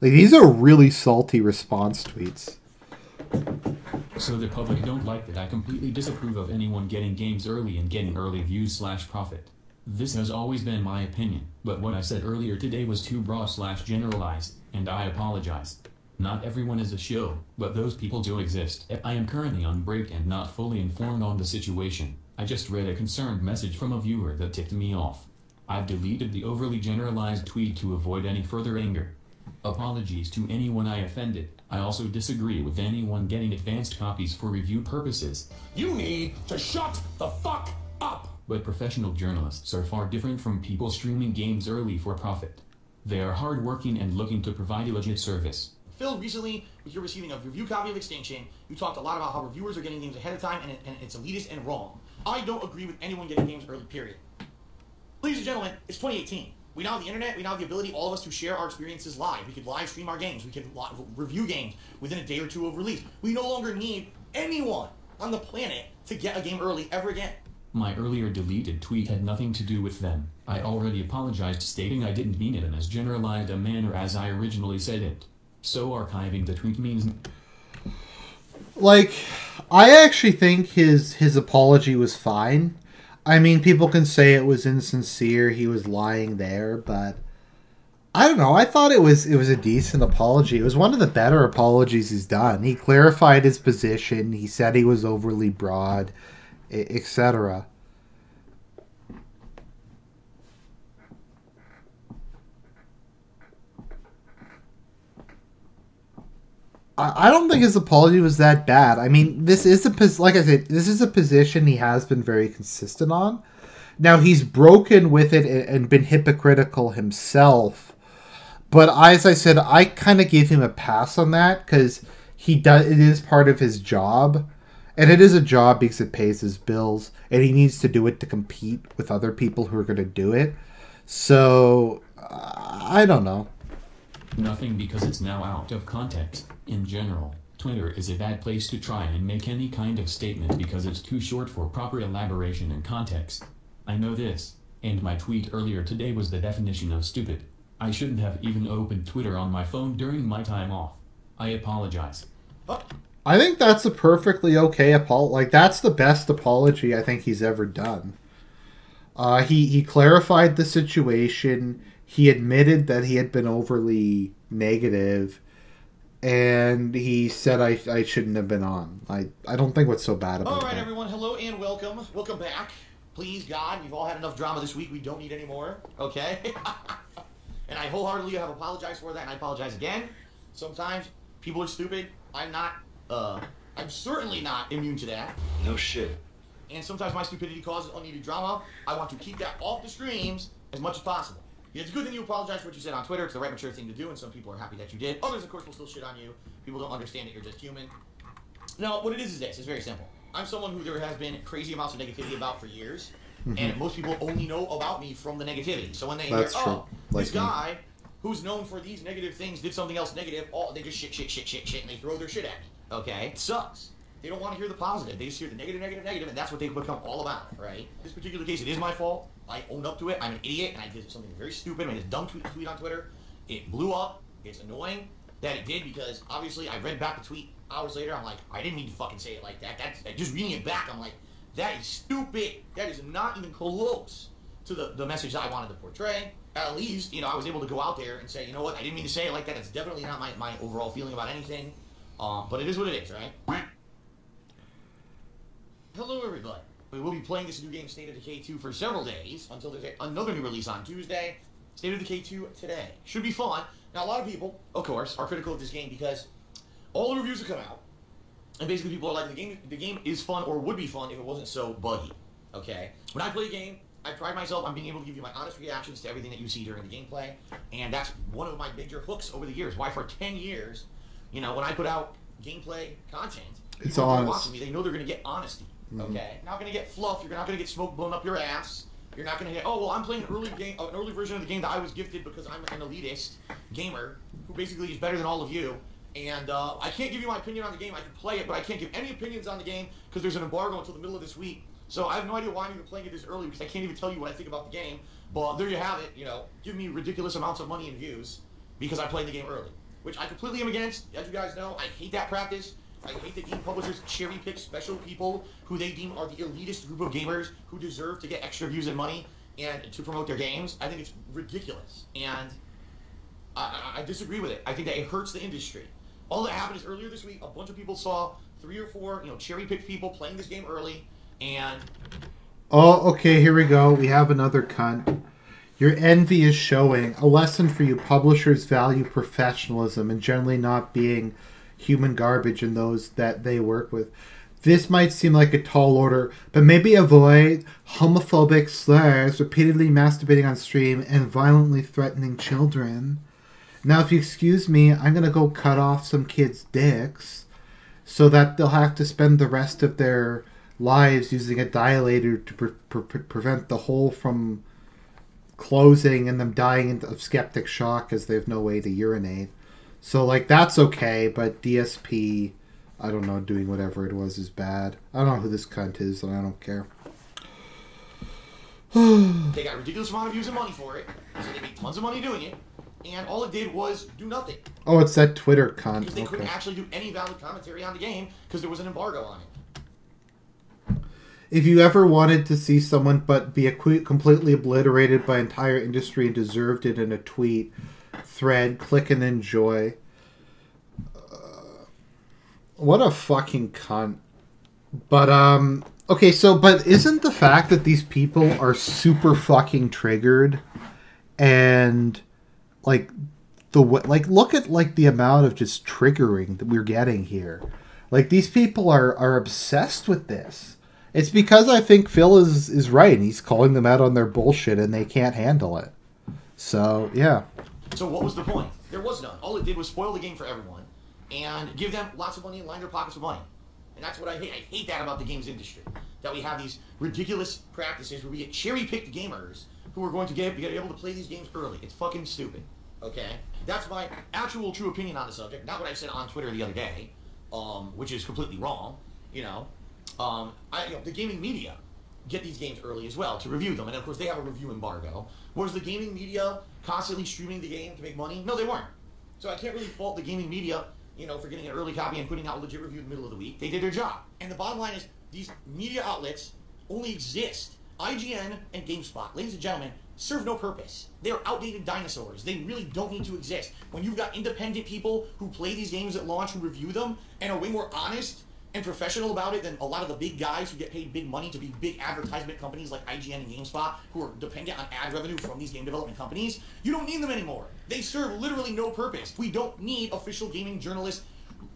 Like, these are really salty response tweets. So the public don't like that I completely disapprove of anyone getting games early and getting early views / profit. This has always been my opinion, but what I said earlier today was too broad / generalized, and I apologize. Not everyone is a shill, but those people do exist. I am currently on break and not fully informed on the situation. I just read a concerned message from a viewer that ticked me off. I've deleted the overly generalized tweet to avoid any further anger. Apologies to anyone I offended. I also disagree with anyone getting advanced copies for review purposes. You need to shut the fuck up! But professional journalists are far different from people streaming games early for profit. They are hardworking and looking to provide a legit service. Phil, recently, with your receiving a review copy of Extinction, you talked a lot about how reviewers are getting games ahead of time and it's elitist and wrong. I don't agree with anyone getting games early, period. Ladies and gentlemen, it's 2018. We now have the internet, we now have the ability, all of us, to share our experiences live. We could live stream our games, we could review games within a day or two of release. We no longer need anyone on the planet to get a game early ever again. My earlier deleted tweet had nothing to do with them. I already apologized, stating I didn't mean it in as generalized a manner as I originally said it. So archiving the tweet means... Like, I actually think his apology was fine. I mean, people can say it was insincere, he was lying there, but I don't know. I thought it was a decent apology. It was one of the better apologies he's done. He clarified his position. He said he was overly broad, etc. I don't think his apology was that bad. I mean, this is like I said, this is a position he has been very consistent on. Now, he's broken with it and been hypocritical himself. But as I said, I kind of gave him a pass on that because it is part of his job. And it is a job because it pays his bills. And he needs to do it to compete with other people who are going to do it. So, I don't know. Nothing, because it's now out of context. In general, Twitter is a bad place to try and make any kind of statement because it's too short for proper elaboration and context. I know this, and my tweet earlier today was the definition of stupid. I shouldn't have even opened Twitter on my phone during my time off. I apologize. I think that's a perfectly okay apology. Like, that's the best apology I think he's ever done. He clarified the situation. He admitted that he had been overly negative. And he said I shouldn't have been on. I don't think what's so bad about it. All right, everyone. Hello and welcome. Welcome back. Please, God, you've all had enough drama this week. We don't need any more. Okay? And I wholeheartedly have apologized for that, and I apologize again. Sometimes people are stupid. I'm certainly not immune to that. No shit. And sometimes my stupidity causes unneeded drama. I want to keep that off the streams as much as possible. It's good that you apologize for what you said on Twitter. It's the right mature thing to do, and some people are happy that you did. Others, of course, will still shit on you. People don't understand that you're just human. No, what it is this. It's very simple. I'm someone who there has been crazy amounts of negativity about for years, and most people only know about me from the negativity. So when they hear, this guy who's known for these negative things did something else negative, they just shit, and they throw their shit at me. Okay? It sucks. They don't want to hear the positive. They just hear the negative, and that's what they've become all about, right? In this particular case, it is my fault. I owned up to it. I'm an idiot, and I did something very stupid. I made this dumb tweet on Twitter. It blew up. It's annoying that it did because, obviously, I read back the tweet hours later. I'm like, I didn't mean to fucking say it like that. That's just reading it back, I'm like, that is stupid. That is not even close to the message that I wanted to portray. At least, I was able to go out there and say, you know what, I didn't mean to say it like that. It's definitely not my overall feeling about anything. But it is what it is, right? Hello, everybody. We will be playing this new game, State of Decay 2, for several days until there's another new release on Tuesday. State of Decay 2 today. Should be fun. Now, a lot of people, of course, are critical of this game because all the reviews have come out, and basically people are like, the game is fun or would be fun if it wasn't so buggy. Okay? When I play a game, I pride myself on being able to give you my honest reactions to everything that you see during the gameplay, and that's one of my major hooks over the years. Why for 10 years, you know, when I put out gameplay content, it's people honest. watching me, they know they're going to get honesty. Okay, not going to get fluff. You're not going to get smoke blown up your ass. You're not going to get, oh well, I'm playing an early version of the game that I was gifted because I'm an elitist gamer who basically is better than all of you. And I can't give you my opinion on the game. I can play it, but I can't give any opinions on the game because there's an embargo until the middle of this week. So I have no idea why I'm even playing it this early because I can't even tell you what I think about the game. But there you have it. You know, give me ridiculous amounts of money and views because I played the game early, which I completely am against. As you guys know, I hate that practice. I hate that game publishers cherry pick special people who they deem are the elitist group of gamers who deserve to get extra views and money and to promote their games. I think it's ridiculous, and I disagree with it. I think that it hurts the industry. All that happened is earlier this week, a bunch of people saw 3 or 4, you know, cherry-picked people playing this game early, and... Oh, okay, here we go. We have another cunt. Your envy is showing. A lesson for you. Publishers value professionalism and generally not being human garbage in those that they work with. This might seem like a tall order, but maybe avoid homophobic slurs, repeatedly masturbating on stream, and violently threatening children. Now, if you excuse me, I'm going to go cut off some kids' dicks so that they'll have to spend the rest of their lives using a dilator to prevent the hole from closing and them dying of septic shock as they have no way to urinate. So, like, that's okay, but DSP, I don't know, doing whatever it was is bad. I don't know who this cunt is, and I don't care. They got a ridiculous amount of views and money for it, so they made tons of money doing it. And all it did was do nothing. Oh, it's that Twitter cunt. Because they couldn't actually do any valid commentary on the game because there was an embargo on it. If you ever wanted to see someone but be completely obliterated by entire industry and deserved it in a tweet thread, click and enjoy. What a fucking cunt. But, okay, so, but isn't the fact that these people are super fucking triggered and... Like look at like the amount of just triggering that we're getting here. Like these people are obsessed with this. It's because I think Phil is right. He's calling them out on their bullshit and they can't handle it. So yeah. So what was the point? There was none. All it did was spoil the game for everyone and give them lots of money and line their pockets with money. And that's what I hate. I hate that about the games industry. That we have these ridiculous practices where we get cherry-picked gamers who are going to get able to play these games early. It's fucking stupid. Okay? That's my actual true opinion on the subject. Not what I said on Twitter the other day, which is completely wrong. You know, the gaming media get these games early as well to review them. And, of course, they have a review embargo. Was the gaming media constantly streaming the game to make money? No, they weren't. So I can't really fault the gaming media, you know, for getting an early copy and putting out a legit review in the middle of the week. They did their job. And the bottom line is these media outlets only exist. IGN and GameSpot, ladies and gentlemen, serve no purpose. They are outdated dinosaurs. They really don't need to exist. When you've got independent people who play these games at launch, who review them, and are way more honest and professional about it than a lot of the big guys who get paid big money to be big advertisement companies like IGN and GameSpot, who are dependent on ad revenue from these game development companies, you don't need them anymore. They serve literally no purpose. We don't need official gaming journalists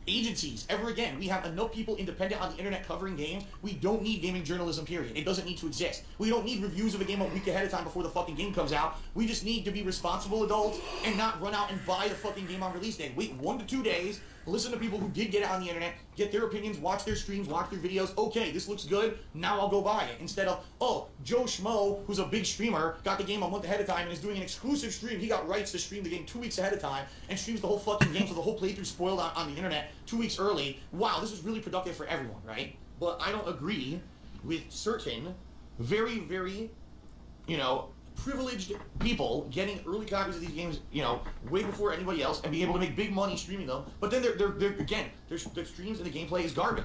agencies ever again. We have enough people independent on the internet covering games. We don't need gaming journalism, period. It doesn't need to exist. We don't need reviews of a game a week ahead of time before the fucking game comes out. We just need to be responsible adults and not run out and buy the fucking game on release day. Wait 1 to 2 days, listen to people who did get it on the internet, get their opinions, watch their streams, watch their videos. Okay, this looks good, now I'll go buy it. Instead of, oh, Joe Schmo, who's a big streamer, got the game a month ahead of time and is doing an exclusive stream. He got rights to stream the game 2 weeks ahead of time and streams the whole fucking game so the whole playthrough spoiled on the internet 2 weeks early. Wow, this is really productive for everyone, right? But I don't agree with certain very, very, you know, privileged people getting early copies of these games, you know, way before anybody else and being able to make big money streaming them. But then their streams and the gameplay is garbage.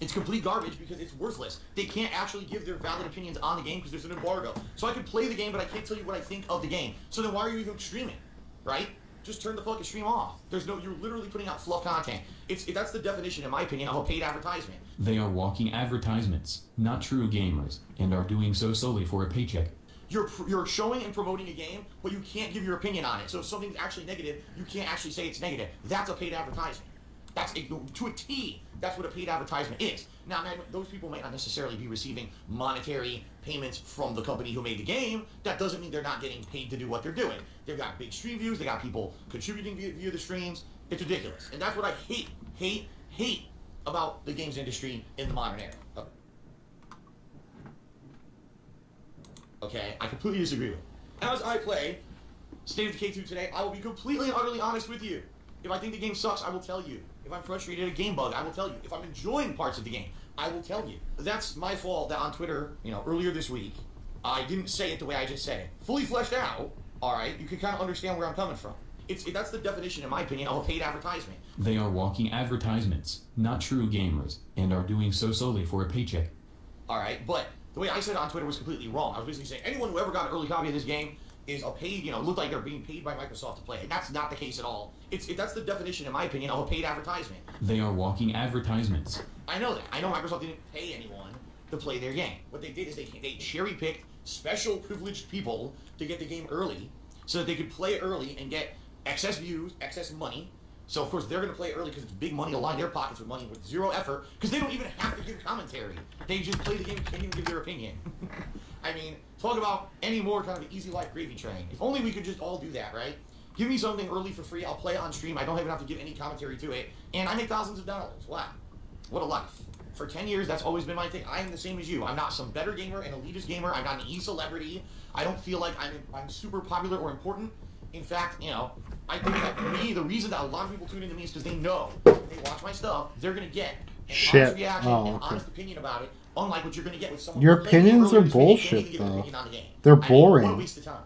It's complete garbage because it's worthless. They can't actually give their valid opinions on the game because there's an embargo. So I can play the game, but I can't tell you what I think of the game. So then why are you even streaming, right? Just turn the fucking stream off. You're literally putting out fluff content. That's the definition, in my opinion, of a paid advertisement. They are walking advertisements, not true gamers, and are doing so solely for a paycheck. You're showing and promoting a game, but you can't give your opinion on it. So if something's actually negative, you can't actually say it's negative. That's a paid advertisement. That's to a T. That's what a paid advertisement is. Now, those people might not necessarily be receiving monetary payments from the company who made the game. That doesn't mean they're not getting paid to do what they're doing. They've got big stream views. They got people contributing via the streams. It's ridiculous. And that's what I hate about the games industry in the modern era. Okay, I completely disagree with it. As I play State of Decay 2 today, I will be completely and utterly honest with you. If I think the game sucks, I will tell you. If I'm frustrated at a game bug, I will tell you. If I'm enjoying parts of the game, I will tell you. That's my fault that on Twitter, earlier this week, I didn't say it the way I just said it. Fully fleshed out, alright, you can kind of understand where I'm coming from. That's the definition, in my opinion, of a paid advertisement. They are walking advertisements, not true gamers, and are doing so solely for a paycheck. Alright, but the way I said it on Twitter was completely wrong. I was basically saying anyone who ever got an early copy of this game is a paid, looked like they're being paid by Microsoft to play it. That's not the case at all. That's the definition, in my opinion, of a paid advertisement. They are walking advertisements. I know that. I know Microsoft didn't pay anyone to play their game. What they did is they cherry-picked special privileged people to get the game early so that they could play it early and get excess views, excess money. So, of course, they're going to play it early because it's big money to line their pockets with money with zero effort because they don't even have to give commentary. They just play the game and can't even give their opinion. I mean, talk about any more kind of an easy life gravy train. If only we could just all do that, right? Give me something early for free. I'll play it on stream. I don't even have to give any commentary to it. And I make thousands of dollars. Wow. What a life. For 10 years, that's always been my thing. I am the same as you. I'm not some better gamer, an elitist gamer. I'm not an e-celebrity. I don't feel like I'm super popular or important. In fact, I think that the reason that a lot of people tune into me is because they know they watch my stuff, they're going to get an honest reaction and honest opinion about it, unlike what you're going to get with someone Your opinions are bullshit, though. They're boring. What a waste of time.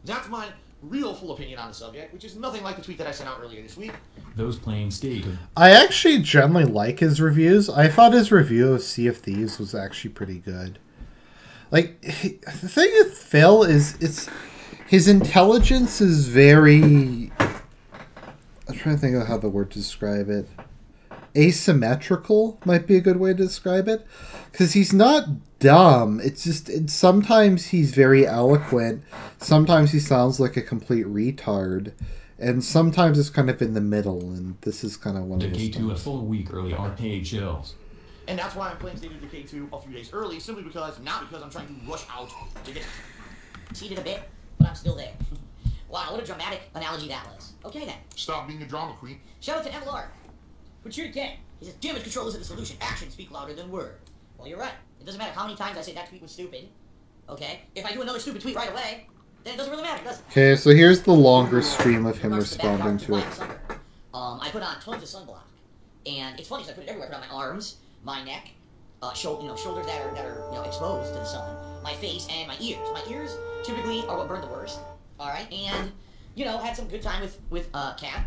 That's my real full opinion on the subject, which is nothing like the tweet that I sent out earlier this week. Those playing State. I actually generally like his reviews. I thought his review of Sea of Thieves was actually pretty good. Like, the thing with Phil is his intelligence is very... I'm trying to think of how the word to describe it. Asymmetrical might be a good way to describe it. Because he's not dumb. It's just... sometimes he's very eloquent. Sometimes he sounds like a complete retard. And sometimes it's kind of in the middle. And this is kind of one of those Decay 2 a full week early arcade chills. And that's why I'm playing State of Decay 2 a few days early. Simply because... not because I'm trying to rush out to get cheated a bit. But I'm still there. Wow, what a dramatic analogy that was. Okay then. Stop being a drama queen. Shout out to MLR. Bitchute Channel. He says, damage control isn't the solution. Actions speak louder than words. Well, you're right. It doesn't matter how many times I say that tweet was stupid. Okay? If I do another stupid tweet right away, then it doesn't really matter, does it? Okay, so here's the longer stream of him responding to it. I put on tons of sunblock. And it's funny, so I put it everywhere. I put it on my arms, my neck, shoulders that are exposed to the sun, my face, and my ears. My ears typically are what burn the worst. All right, and had some good time with Kat.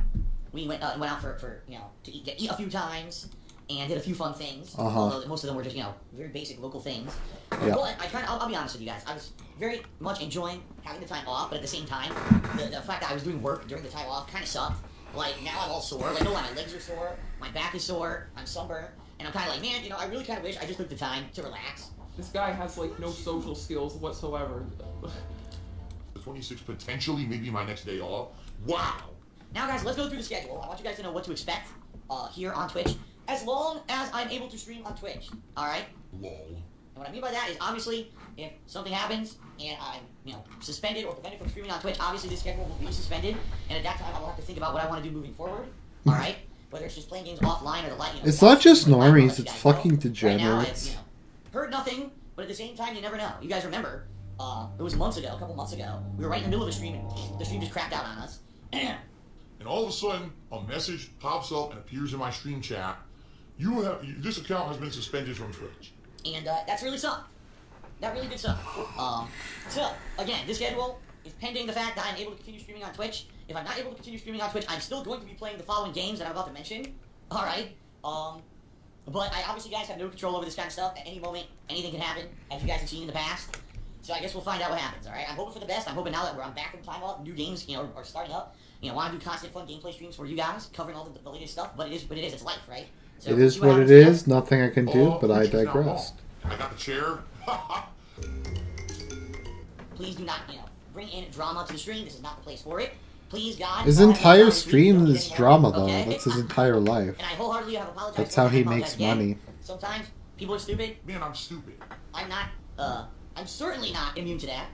We went out for to eat a few times and did a few fun things. Although most of them were just very basic local things. Yeah. But I'll be honest with you guys. I was very much enjoying having the time off, but at the same time, the fact that I was doing work during the time off kind of sucked. Like now I'm all sore. Like no lie, my legs are sore, my back is sore, I'm sunburned, and I'm kind of like, man, I really kind of wish I just took the time to relax. This guy has like no social skills whatsoever. The 26th potentially maybe my next day off. Wow. Now, guys, let's go through the schedule. I want you guys to know what to expect here on Twitch, as long as I'm able to stream on Twitch. All right. Lol. And what I mean by that is, obviously, if something happens and I'm, suspended or prevented from streaming on Twitch, obviously this schedule will be suspended, and at that time I will have to think about what I want to do moving forward. All right. Whether it's just playing games offline or the like. It's not just normies; it's fucking degenerates. Right now, I've heard nothing, but at the same time, you never know. You guys remember? It was a couple months ago. We were right in the middle of a stream, and the stream just crapped out on us. And all of a sudden, a message pops up and appears in my stream chat. This account has been suspended from Twitch. And that's really sucked. That really did suck. So, again, this schedule is pending the fact that I'm able to continue streaming on Twitch. If I'm not able to continue streaming on Twitch, I'm still going to be playing the following games that I'm about to mention. Alright. But I obviously, guys, have no control over this kind of stuff. At any moment, anything can happen, as you guys have seen in the past. So I guess we'll find out what happens, alright? I'm hoping for the best. I'm hoping now that I'm back from time off, new games, are starting up. Want to do constant fun gameplay streams for you guys, covering all the latest stuff. But it is what it is. It's life, right? So it is what it is. Nothing I can do, but I digress. I got the chair. Please do not, bring in drama to the stream. This is not the place for it. Please, God. His entire stream is drama, though. That's his entire life. And I wholeheartedly have apologized. That's how he makes money. Sometimes people are stupid. Man, I'm stupid. I'm not, I'm certainly not immune to that.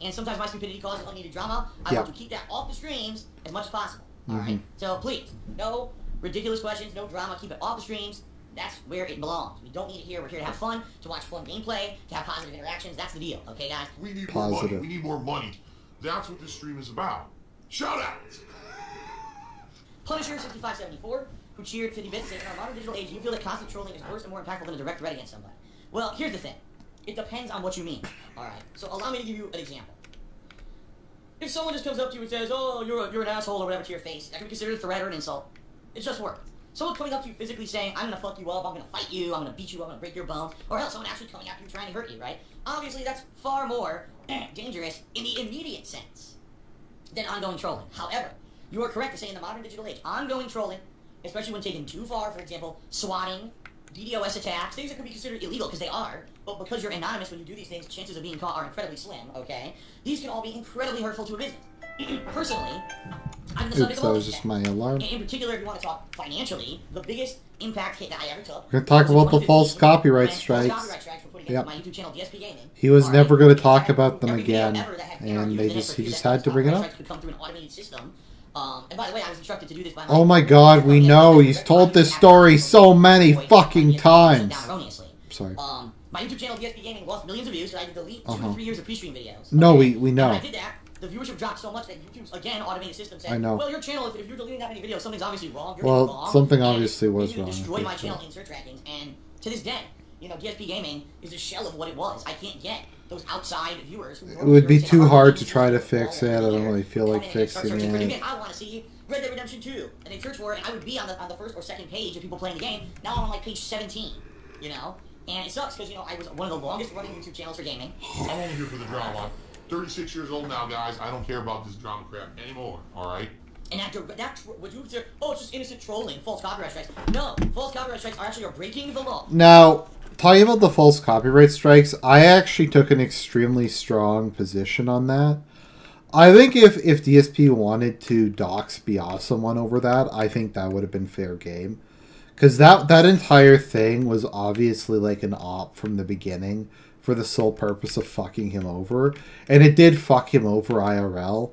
And sometimes my stupidity causes unneeded drama. I want to keep that off the streams as much as possible. Alright? So please, no ridiculous questions, no drama, keep it off the streams. That's where it belongs. We don't need it here. We're here to have fun, to watch fun gameplay, to have positive interactions. That's the deal. Okay, guys? We need more money. We need more money. That's what this stream is about. Shout out! Punisher6574, who cheered 50 bits, saying, in our modern digital age, do you feel that constant trolling is worse and more impactful than a direct threat against somebody? Well, here's the thing. It depends on what you mean. Alright, so allow me to give you an example. If someone just comes up to you and says, oh, you're an asshole or whatever to your face, that can be considered a threat or an insult. It's just words. Someone coming up to you physically saying, I'm gonna fuck you up, I'm gonna fight you, I'm gonna beat you, I'm gonna break your bones, or hell, someone actually coming after you trying to hurt you, right? Obviously, that's far more dangerous in the immediate sense than ongoing trolling. However, you are correct to say in the modern digital age, ongoing trolling, especially when taken too far, for example, swatting, DDoS attacks, things that could be considered illegal, because they are, but because you're anonymous when you do these things, chances of being caught are incredibly slim, okay? These can all be incredibly hurtful to a business. Personally, I'm the subject of all that was just my alarm. In particular, if you want to talk financially, the biggest impact hit that I ever took... We're going to talk about the false copyright strikes. Yep. My YouTube channel, DSP Gaming. He was never going to talk about them again, and he just had to bring it up. Could come through an automated system. And by the way, I was instructed to do this by oh my god, we know. He's told this story so many fucking times. Sorry. My YouTube channel, DSP Gaming, lost millions of views, so I had to delete 2 to 3 years of pre-stream videos. No, we know. When I did that, the viewership dropped so much that YouTube's, again, automated system said, well, your channel, if you're deleting that many videos, something's obviously wrong. You're wrong. Something obviously was wrong. Destroy my channel in search rankings, and to this day, you know, DSP Gaming is a shell of what it was. I can't get those outside viewers. It would be too hard to try to fix it. I don't really feel like fixing it. I want to see Red Dead Redemption 2, and they search for it, and I would be on the first or second page of people playing the game. Now I'm on like page 17, you know? And it sucks because, you know, I was one of the longest running YouTube channels for gaming. I'm only here for the drama. 36 years old now, guys. I don't care about this drama crap anymore, alright? And would you consider, oh, it's just innocent trolling, false copyright strikes. No, false copyright strikes are breaking the law. Now, talking about the false copyright strikes, I actually took an extremely strong position on that. I think if DSP wanted to dox Be someone over that, I think that would have been fair game. Because that entire thing was obviously like an op from the beginning for the sole purpose of fucking him over. And it did fuck him over IRL.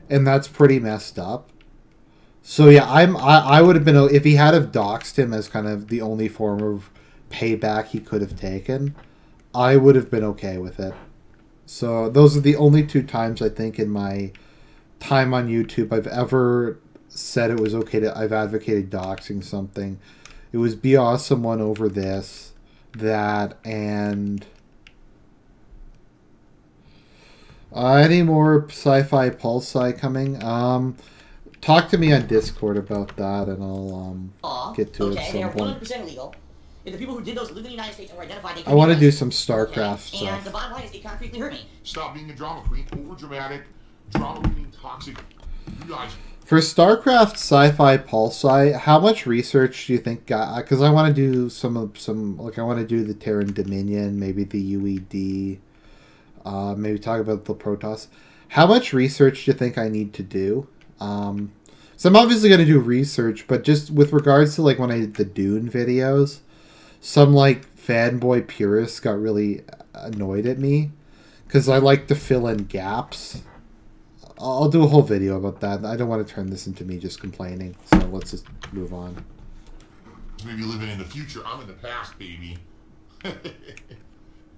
And that's pretty messed up. So yeah, I would have been, if he had have doxed him as kind of the only form of payback he could have taken, I would have been okay with it. So those are the only 2 times I think in my time on YouTube I've ever said it was okay to, I've advocated doxing something. It was Be Awesome one over this, that, and any more sci-fi pulsi coming? Talk to me on Discord about that, and I'll get to it at some point. They are 100% illegal. If the people who did those live in the United States and were identified, they I want to do some StarCraft stuff. And the bottom line is, it concretely hurt me. Stop being a drama queen, over-dramatic, drama queen, toxic. You guys. For StarCraft Sci-Fi Pulsi, how much research do you think got? Because I want to do some like I want to do the Terran Dominion, maybe the UED, maybe talk about the Protoss. How much research do you think I need to do? So I'm obviously going to do research, but just with regards to like when I did the Dune videos, some like fanboy purists got really annoyed at me because I like to fill in gaps. I'll do a whole video about that. I don't want to turn this into me just complaining, so let's just move on. Maybe living in the future. I'm in the past, baby.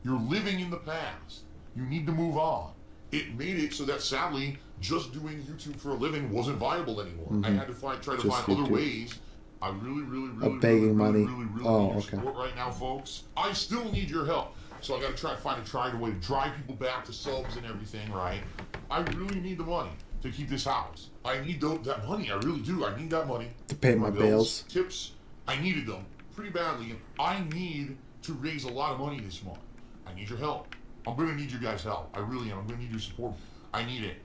You're living in the past. You need to move on. It made it so that, sadly, just doing YouTube for a living wasn't viable anymore. I had to try to find other ways. I really begging money. Really need your support right now, folks. I still need your help. So I got to find a way to drive people back to subs and everything, right? I really need the money to keep this house. I need that money. I really do. I need that money to pay my bills. Tips. I needed them pretty badly. I need to raise a lot of money this month. I need your help. I'm going to need your guys' help. I really am. I'm going to need your support. I need it.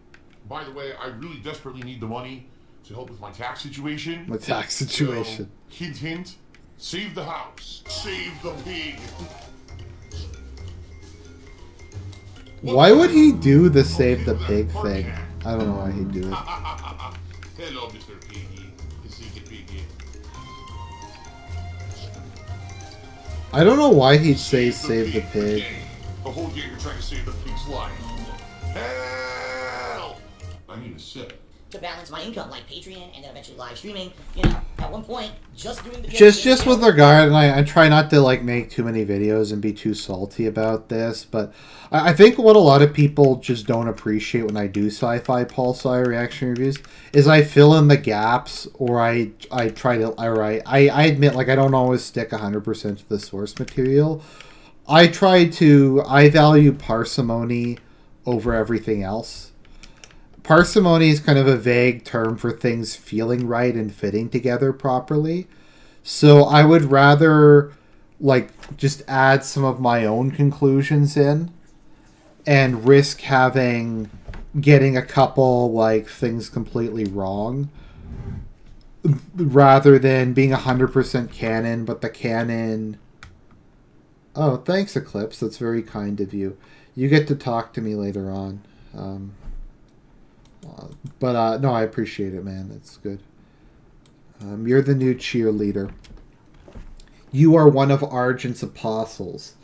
By the way, I really desperately need the money to help with my tax situation. My tax situation. So, hint, save the house. Save the pig. Why would he do the save the pig thing? I don't know why he'd do it. Hello, Mr. Piggy. Kasika Piggy. I don't know why he'd say save the pig. The whole game you're trying to save the pig's life. Help! I need a sip. To balance my income, like Patreon and then eventually live streaming. You know, at one point, just doing the just with regard, and I try not to like make too many videos and be too salty about this, but I think what a lot of people just don't appreciate when I do sci-fi pulsar reaction reviews is I fill in the gaps, or I try to, I admit, like, I don't always stick 100% to the source material. I value parsimony over everything else. Parsimony is kind of a vague term for things feeling right and fitting together properly. So I would rather, like, just add some of my own conclusions in and risk getting a couple, like, things completely wrong rather than being 100% canon, but the canon... Oh, thanks, Eclipse. That's very kind of you. You get to talk to me later on. But no, I appreciate it, man. That's good. You're the new cheerleader. You are one of Argent's apostles.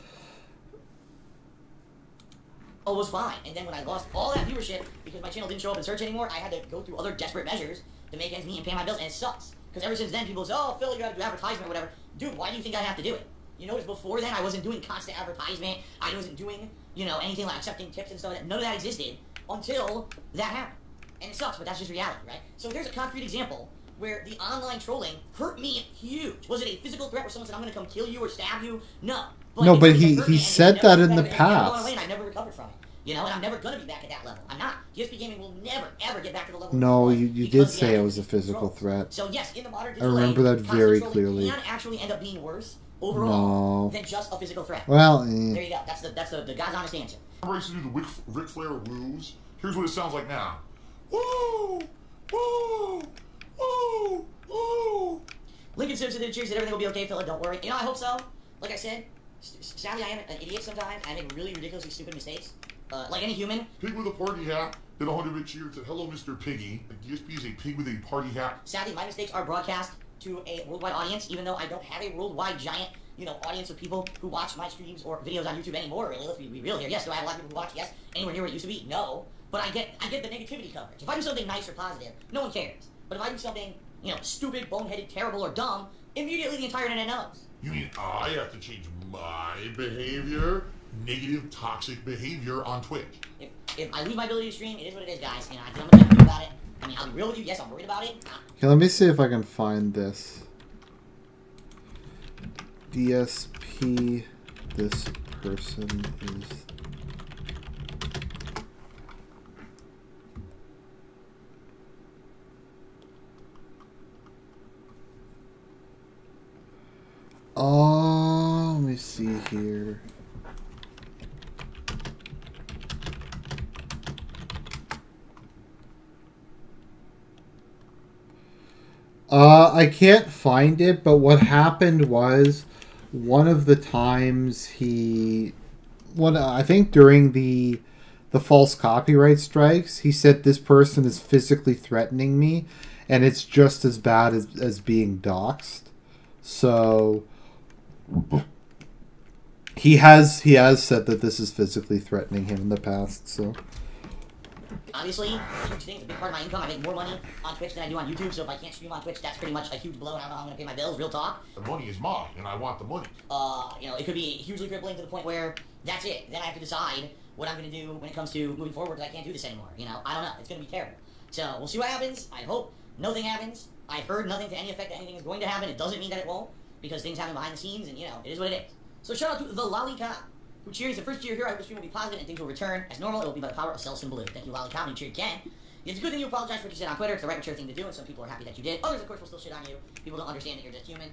Oh, it was fine. And then when I lost all that viewership because my channel didn't show up in search anymore, I had to go through other desperate measures to make ends meet and pay my bills, and it sucks. Because ever since then, people say, oh, Phil, you gotta do advertisement or whatever. Dude, why do you think I have to do it? You notice before then, I wasn't doing constant advertisement. I wasn't doing, you know, anything like accepting tips and stuff. None of that existed until that happened. And it sucks, but that's just reality, right? So there's a concrete example where the online trolling hurt me huge. Was it a physical threat where someone said, I'm going to come kill you or stab you? No. But he said that in the past. And I never recovered from it. You know, and I'm never going to be back at that level. I'm not. DSP Gaming will never, ever get back to the level. No, you did say it was a physical threat. So yes, in the modern I remember that very clearly. Can actually end up being worse overall than just a physical threat. Well, there you go. That's the God's honest answer. I'm ready to do the Ric Flair ruse. Here's what it sounds like now. Woo! Woo! Woo! Woo! Lincoln Simpson did cheers that everything will be okay, Philip. Don't worry. You know, I hope so. Like I said, sadly, I am an idiot sometimes. I make really ridiculously stupid mistakes. Like any human. Pig with a party hat did a 100-bit cheer to Hello, Mr. Piggy. DSP is a pig with a party hat. Sadly, my mistakes are broadcast to a worldwide audience, even though I don't have a worldwide giant, you know, audience of people who watch my streams or videos on YouTube anymore. Really, let's be real here. Yes, do I have a lot of people who watch? Yes. Anywhere near what it used to be? No. But I get the negativity coverage. If I do something nice or positive, no one cares. But if I do something, you know, stupid, boneheaded, terrible, or dumb, immediately the entire internet knows. You mean I have to change my behavior? Negative, toxic behavior on Twitch. If I lose my ability to stream, it is what it is, guys. You know, I'm not worried about it. I mean, I'll be real with you. Yes, I'm worried about it. Okay, let me see if I can find this. DSP, this person is... Oh, let me see here. I can't find it, but what happened was one of the times I think during the false copyright strikes, he said this person is physically threatening me, and it's just as bad as being doxxed. So he has said that this is physically threatening him in the past. So obviously, huge things. A big part of my income. I make more money on Twitch than I do on YouTube. So if I can't stream on Twitch, that's pretty much a huge blow. And I don't know how I'm going to pay my bills. Real talk. The money is mine, and I want the money. You know, it could be hugely crippling to the point where that's it. Then I have to decide what I'm going to do when it comes to moving forward. Because I can't do this anymore. You know, I don't know. It's going to be terrible. So we'll see what happens. I hope nothing happens. I've heard nothing to any effect that anything is going to happen. It doesn't mean that it won't, because things happen behind the scenes, and you know, it is what it is. So shout out to the Lollipop, who cheers the first cheer here. I hope the stream will be positive and things will return as normal. It will be by the power of Celsin Blue. Thank you, Lollipop, and you cheered again. It's a good thing you apologize for what you said on Twitter. It's the right mature thing to do, and some people are happy that you did. Others, of course, will still shit on you. People don't understand that you're just human.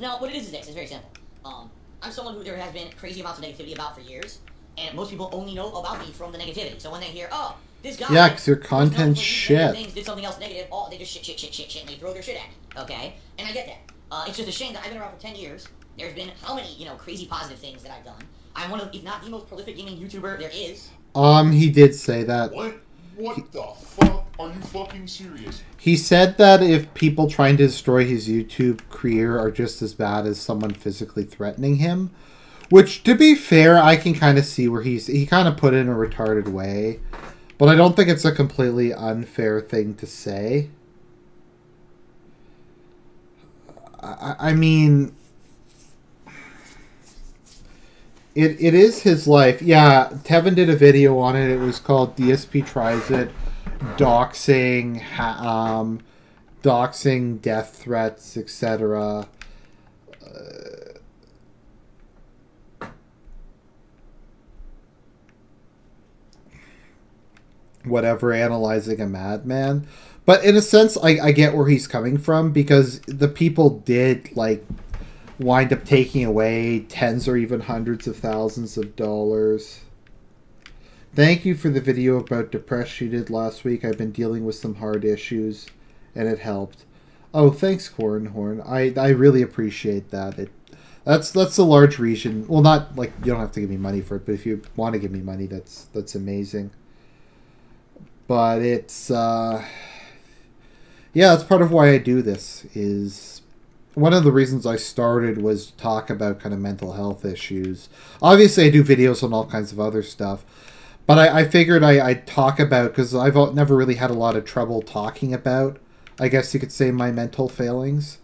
No, what it is this. It's very simple. I'm someone who there has been crazy amounts of negativity about for years, and most people only know about me from the negativity. So when they hear, oh, this guy... Yeah, because your content's shit. Things, did something else negative, oh, they just shit, and they throw their shit at me, okay? And I get that. It's just a shame that I've been around for 10 years. There's been how many, you know, crazy positive things that I've done. I'm one of, if not the most prolific gaming YouTuber there is. He did say that. What the fuck? Are you fucking serious? He said that if people trying to destroy his YouTube career are just as bad as someone physically threatening him, which, to be fair, I can kind of see where he kind of put it in a retarded way, but I don't think it's a completely unfair thing to say. I mean, it is his life. Yeah, Tevin did a video on it. It was called DSP Tries It, doxing, doxing, death threats, etc. Whatever, analyzing a madman. But in a sense, I get where he's coming from, because the people did, like, wind up taking away tens or even hundreds of thousands of dollars. Thank you for the video about depression you did last week. I've been dealing with some hard issues, and it helped. Oh, thanks, Cornhorn. I really appreciate that. That's a large reason. Well, not, like, you don't have to give me money for it, but if you want to give me money, that's amazing. But it's, yeah, that's part of why I do this. Is one of the reasons I started was to talk about kind of mental health issues. Obviously, I do videos on all kinds of other stuff, but I figured I'd talk about, because I've never really had a lot of trouble talking about, I guess you could say, my mental failings.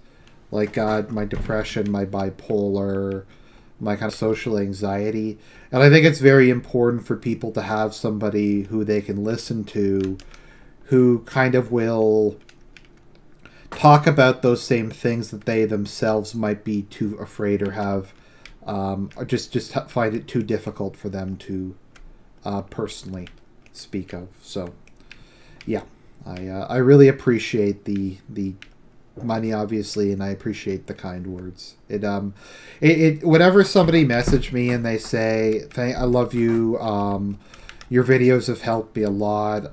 Like my depression, my bipolar, my kind of social anxiety. And I think it's very important for people to have somebody who they can listen to, who kind of will talk about those same things that they themselves might be too afraid or have, or just find it too difficult for them to personally speak of. So, yeah, I really appreciate the money, obviously, and I appreciate the kind words. Whenever somebody message me and they say, I love you, your videos have helped me a lot,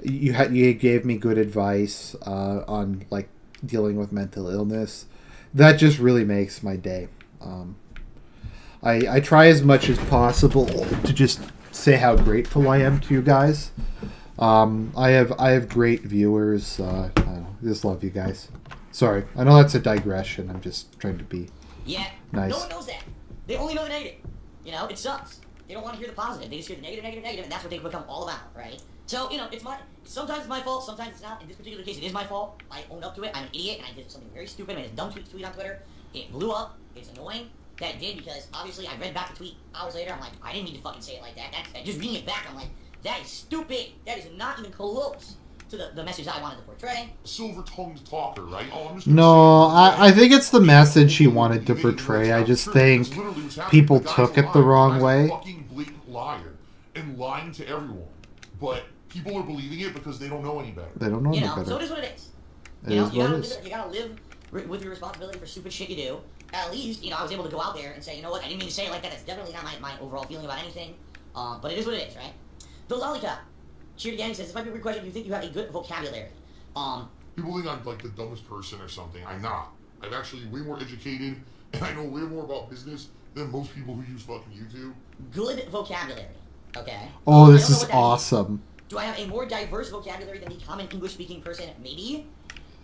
you gave me good advice on, like, dealing with mental illness, that just really makes my day. I try as much as possible to just say how grateful I am to you guys. I have great viewers. I just love you guys. Sorry, I know that's a digression. I'm just trying to be nice. No one knows that. They only know the negative. You know, it sucks. They don't want to hear the positive. They just hear the negative, and that's what they become all about, right? So, you know, sometimes it's my fault, sometimes it's not. In this particular case, it is my fault. I own up to it. I'm an idiot, and I did something very stupid. I made a dumb tweet on Twitter. It blew up. It's annoying that it did, because obviously I read back the tweet hours later. I'm like, I didn't need to fucking say it like that. Just reading it back, I'm like, that is stupid. That is not even close to the message I wanted to portray. Silver-tongued talker, right? Oh, I'm just no, I think it's the message he wanted to portray. I just think people took it the wrong way. Fucking blatant liar and lying to everyone, but people are believing it because they don't know any better. They don't know any better. So it is what it is. You gotta live with your responsibility for stupid shit you do. At least, you know, I was able to go out there and say, you know what, I didn't mean to say it like that. That's definitely not my overall feeling about anything. But it is what it is, right? The Lollipop. Cheered again, he says, this might be a weird question. Do you think you have a good vocabulary? People think I'm like the dumbest person or something. I'm not. I'm actually way more educated, and I know way more about business than most people who use fucking YouTube. Good vocabulary. Okay. Oh, this is awesome. Means. Do I have a more diverse vocabulary than the common English-speaking person? Maybe.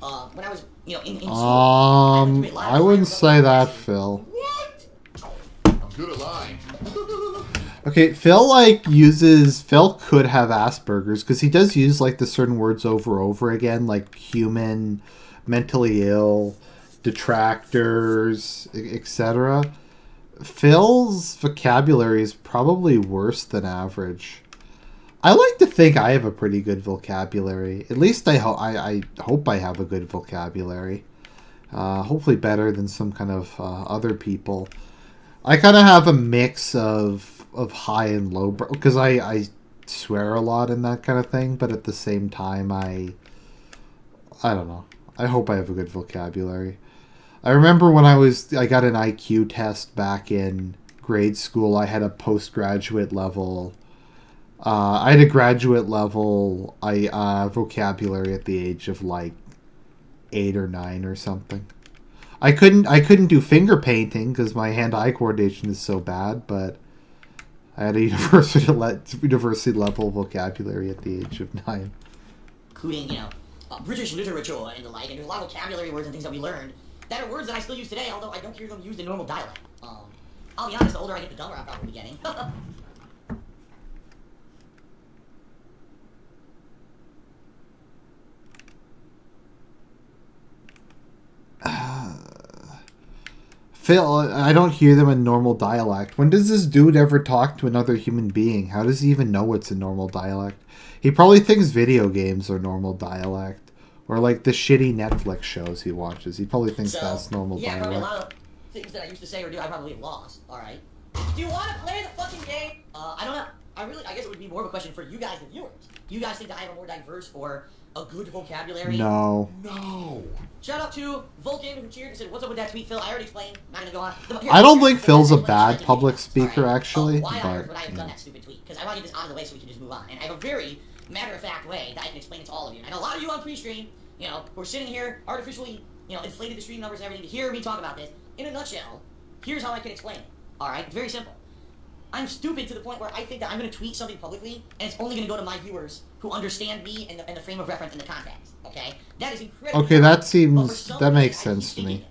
When I was, you know, in school, I wouldn't say that, Phil. What? I'm good at lying. Okay, Phil could have Asperger's, because he does use, like, the certain words over and over again, like human, mentally ill, detractors, etc. Phil's vocabulary is probably worse than average. I like to think I have a pretty good vocabulary. At least I hope I have a good vocabulary. Hopefully better than some kind of other people. I kind of have a mix of high and low, because I swear a lot and that kind of thing, but at the same time I don't know. I hope I have a good vocabulary. I remember when I got an IQ test back in grade school. I had a postgraduate level. I had a graduate level vocabulary at the age of like 8 or 9 or something. I couldn't do finger painting because my hand-eye coordination is so bad, but I had a university level vocabulary at the age of 9. including, you know, British literature and the like, and there's a lot of vocabulary words and things that we learned that are words that I still use today, although I don't hear them used in normal dialect. I'll be honest, the older I get, the dumber I'm probably getting. Phil, I don't hear them in normal dialect. When does this dude ever talk to another human being? How does he even know what's in normal dialect? He probably thinks video games are normal dialect. Or like the shitty Netflix shows he watches. He probably thinks that's normal dialect. Probably a lot of things that I used to say or do I probably lost. Alright. Do you want to play the fucking game? I don't know. I guess it would be more of a question for you guys, the viewers. Do you guys think that I have a more diverse or a good vocabulary? No. No. Shout out to Vulcan who cheered and said, "What's up with that tweet, Phil?" I already explained. I'm not gonna go on. Here, I don't think Phil's a bad public speaker, actually. Why on earth But, would I have done that stupid tweet? Because I want to get this out of the way so we can just move on. And I have a very matter-of-fact way that I can explain it to all of you. And I know a lot of you on pre-stream, you know, who are sitting here artificially, you know, inflated the stream numbers and everything to hear me talk about this. In a nutshell, here's how I can explain it. Alright? Very simple. I'm stupid to the point where I think that I'm going to tweet something publicly, and it's only going to go to my viewers who understand me and the frame of reference and the context. Okay? That is incredible. okay, that makes sense to me.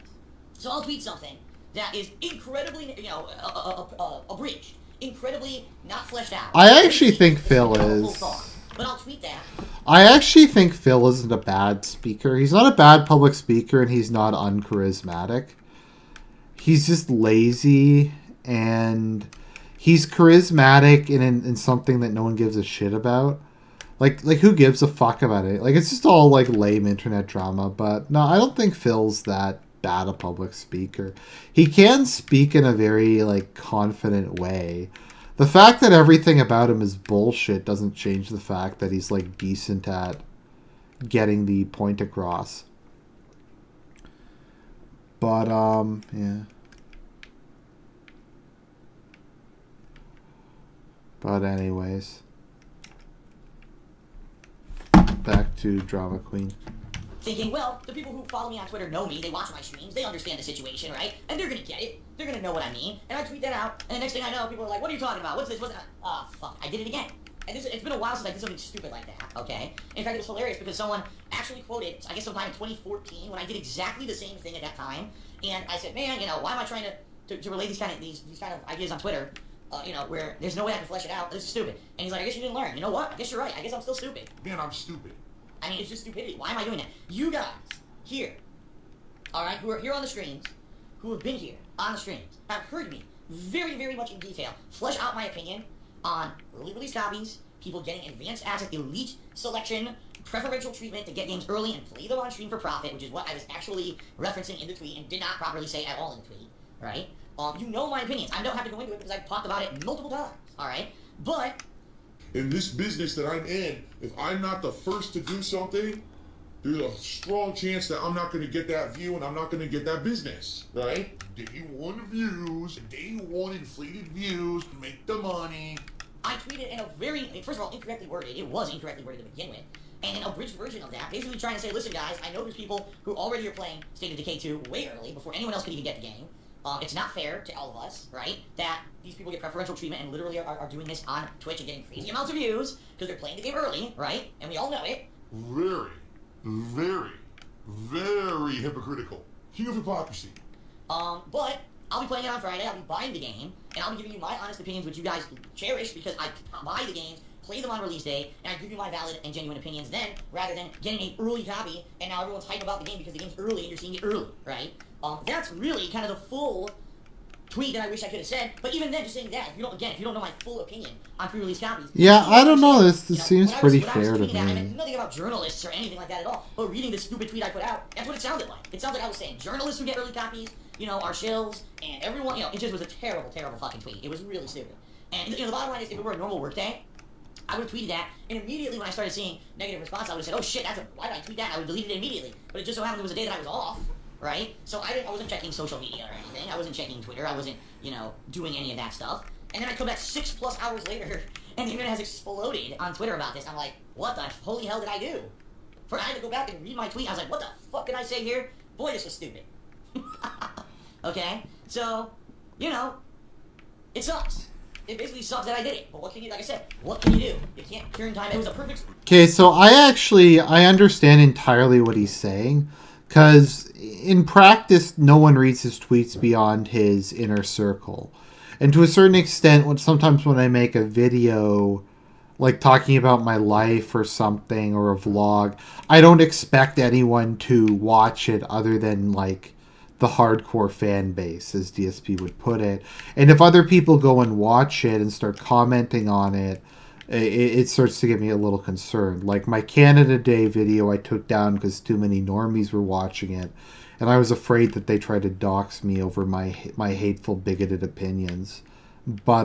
So I'll tweet something that is incredibly, you know, abridged, incredibly not fleshed out. I actually think Phil is. But I'll tweet that. I actually think Phil isn't a bad speaker. He's not a bad public speaker, and he's not uncharismatic. He's just lazy, and he's charismatic in something that no one gives a shit about. Like who gives a fuck about it? Like, it's just all, like, lame internet drama. But, no, I don't think Phil's that bad a public speaker. He can speak in a very, like, confident way. The fact that everything about him is bullshit doesn't change the fact that he's, like, decent at getting the point across. But, yeah. But anyways. Back to Drama Queen. Thinking, well, the people who follow me on Twitter know me, they watch my streams, they understand the situation, right? And they're gonna get it. They're gonna know what I mean. And I tweet that out, and the next thing I know, people are like, what are you talking about? What's this? What's that? Oh, fuck. I did it again. And it's been a while since I did something stupid like that, okay? In fact, it was hilarious because someone actually quoted, I guess sometime in 2014, when I did exactly the same thing at that time, and I said, man, you know, why am I trying to relay these kind of ideas on Twitter, you know, where there's no way I can flesh it out. This is stupid. And he's like, I guess you didn't learn. You know what? I guess you're right. I guess I'm still stupid. Man, I'm stupid. I mean, it's just stupidity. Why am I doing that? You guys here, alright, who are here on the streams, who have been here on the streams, have heard me very, very much in detail flesh out my opinion on early release copies, people getting advanced access, elite selection, preferential treatment to get games early and play them on stream for profit, which is what I was actually referencing in the tweet and did not properly say at all in the tweet, right? You know my opinions. I don't have to go into it because I've talked about it multiple times, alright? But in this business that I'm in, if I'm not the first to do something, there's a strong chance that I'm not going to get that view and I'm not going to get that business, right? Day one views, day one inflated views, make the money. I tweeted in a very, first of all, incorrectly worded. It was incorrectly worded to begin with. And an abridged version of that, basically trying to say, listen guys, I know there's people who already are playing State of Decay 2 way early, before anyone else could even get the game. It's not fair to all of us, right, that these people get preferential treatment and literally are doing this on Twitch and getting crazy amounts of views because they're playing the game early, right, and we all know it. Very, very, very hypocritical. King of hypocrisy. But I'll be playing it on Friday, I'll be buying the game, and I'll be giving you my honest opinions, which you guys cherish because I buy the games, play them on release day, and I give you my valid and genuine opinions then, rather than getting an early copy, and now everyone's hype about the game because the game's early and you're seeing it early, right? That's really kind of the full tweet that I wish I could have said, but even then, just saying that, if you don't know my full opinion on pre-release copies. Yeah, I don't know, this seems pretty fair to me. I meant nothing about journalists or anything like that at all, but reading the stupid tweet I put out, that's what it sounded like. It sounded like I was saying journalists who get early copies, you know, are shills, and everyone, you know, it just was a terrible, terrible fucking tweet. It was really stupid. And, you know, the bottom line is, if it were a normal workday, I would have tweeted that, and immediately when I started seeing negative response, I would have said, oh shit, why did I tweet that? And I would delete it immediately. But it just so happened it was a day that I was off, right? So I wasn't checking social media or anything. I wasn't checking Twitter. I wasn't, you know, doing any of that stuff. And then I come back 6+ hours later, and the internet has exploded on Twitter about this. I'm like, what the holy hell did I do? I had to go back and read my tweet. I was like, what the fuck did I say here? Boy, this was stupid. Okay? So, you know, it sucks. it basically sucks that I did it. But what can you, like I said, what can you do? You can't turn time. It was a perfect... Okay, so I understand entirely what he's saying. Because in practice, no one reads his tweets beyond his inner circle. And to a certain extent, sometimes when I make a video, like talking about my life or something, or a vlog, I don't expect anyone to watch it other than, like, the hardcore fan base, as DSP would put it. And if other people go and watch it and start commenting on it, it starts to get me a little concerned. Like my Canada Day video I took down because too many normies were watching it. And I was afraid that they tried to dox me over my hateful, bigoted opinions. But,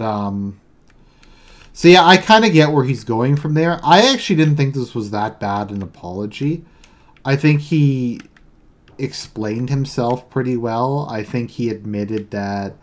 so yeah, I kind of get where he's going from there. I actually didn't think this was that bad an apology. I think he explained himself pretty well. I think he admitted that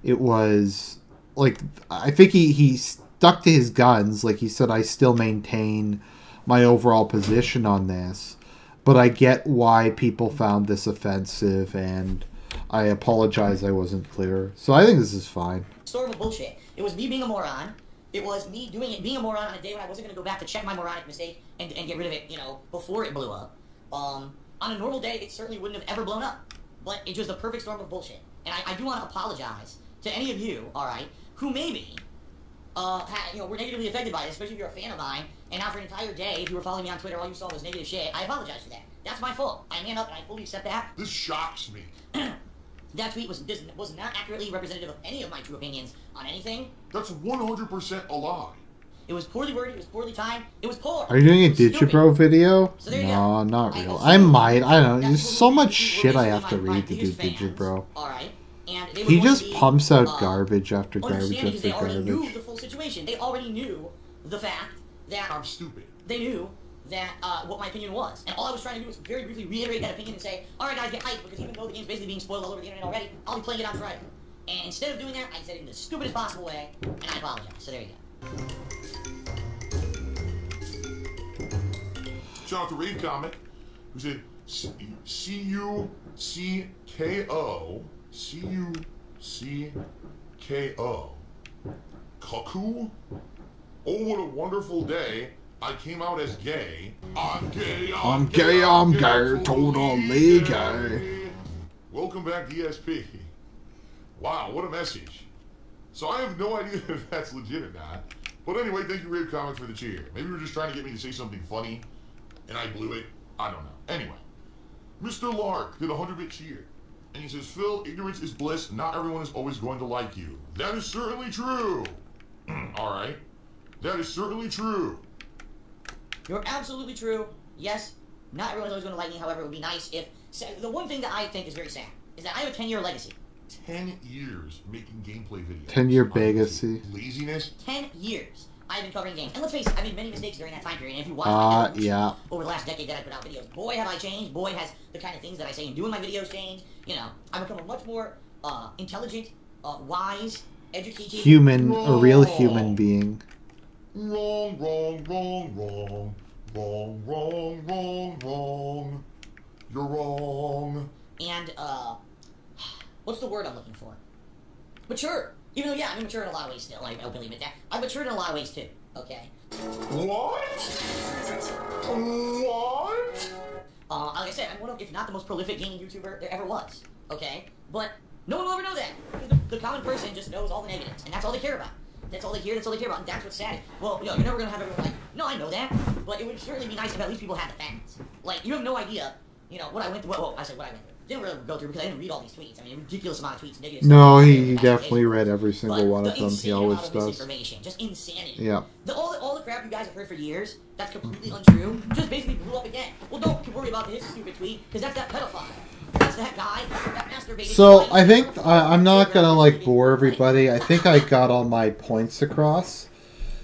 it was, like, I think he stuck to his guns. Like he said, I still maintain my overall position on this, but I get why people found this offensive, and I apologize I wasn't clear. So I think this is fine. Sort of bullshit. It was me being a moron. It was me doing it, being a moron on a day when I wasn't going to go back to check my moronic mistake and get rid of it, you know, before it blew up. On a normal day, it certainly wouldn't have ever blown up. But it's just a perfect storm of bullshit. And I do want to apologize to any of you, alright, who maybe were negatively affected by this, especially if you're a fan of mine, and now for an entire day, if you were following me on Twitter, all you saw was negative shit. I apologize for that. That's my fault. I man up and I fully accept that. This shocks me. That tweet was not accurately representative of any of my true opinions on anything. That's 100% a lie. It was poorly worded, it was poorly timed, it was poor. Are you doing a Digibro video? So no, not real. I might. I don't know. There's so much shit I have to read to do Digibro. Alright. And he just pumps out garbage after garbage after they already garbage. knew the full situation. They already knew the fact that... I'm stupid. They knew that what my opinion was. And all I was trying to do was very briefly reiterate that opinion and say, alright guys, get hyped, because even though the game's basically being spoiled all over the internet already, I'll be playing it on Friday. And instead of doing that, I said it in the stupidest possible way, and I apologize. So there you go. Shout out to Raid Comic, who said C-U-C-K-O C-U-C-K-O Cuckoo? Oh, what a wonderful day. I came out as gay. I'm gay, I'm gay, totally gay. Welcome back, DSP. Wow, what a message. So I have no idea if that's legit or not. But anyway, thank you, Raid Comic, for the cheer. Maybe you were just trying to get me to say something funny, and I blew it. I don't know. Anyway, Mr. Lark did a 100-bit cheer. And he says, Phil, ignorance is bliss. Not everyone is always going to like you. That is certainly true. Alright. That is certainly true. You're absolutely true. Yes, not everyone's always going to like me. However, it would be nice if... The one thing that I think is very sad is that I have a 10-year legacy. 10 years making gameplay videos. 10-year legacy. Laziness. 10 years. I've been covering games. And let's face it, I made many mistakes during that time period. And if you watch my evolution over the last decade that I put out videos, boy, have I changed. Boy, has the kind of things that I say and do in my videos changed. You know, I've become a much more intelligent, wise, educated... Human, a real human being. Wrong, wrong, wrong, wrong. Wrong, wrong, wrong, wrong. You're wrong. And, what's the word I'm looking for? Mature. Even though, yeah, I'm immature in a lot of ways still. I openly admit that. I've matured in a lot of ways, too. Okay? What? What? Like I said, I'm one of, if not the most prolific gaming YouTuber there ever was. Okay? But no one will ever know that. Because the common person just knows all the negatives. And that's all they care about. That's all they hear, that's all they care about. And that's what's sad. Well, you know, you're never going to have everyone like, no, I know that. But it would certainly be nice if at least people had the facts. Like, you have no idea, you know, what I went through. Well, I said what I went through. Didn't really go through because I didn't read all these tweets. I mean, a ridiculous amount of tweets, negative No, stuff. he definitely read every single one of them. He always does. Misinformation, just insanity. Yeah. All the crap you guys have heard for years, that's completely untrue, just basically blew up again. Well, don't worry about his stupid tweet, because that's that pedophile. That's that guy that masturbated. So, I think, I'm not gonna, like, bore everybody. I think I got all my points across.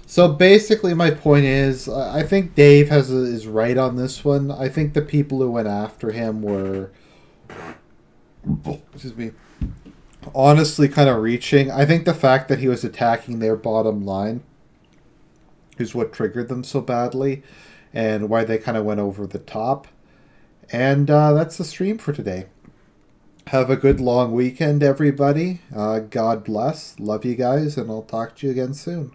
So, basically, my point is, I think Dave is right on this one. I think the people who went after him were... excuse me, honestly kind of reaching. I think the fact that he was attacking their bottom line is what triggered them so badly and why they kind of went over the top. And that's the stream for today. Have a good long weekend, everybody. God bless. Love you guys, and I'll talk to you again soon.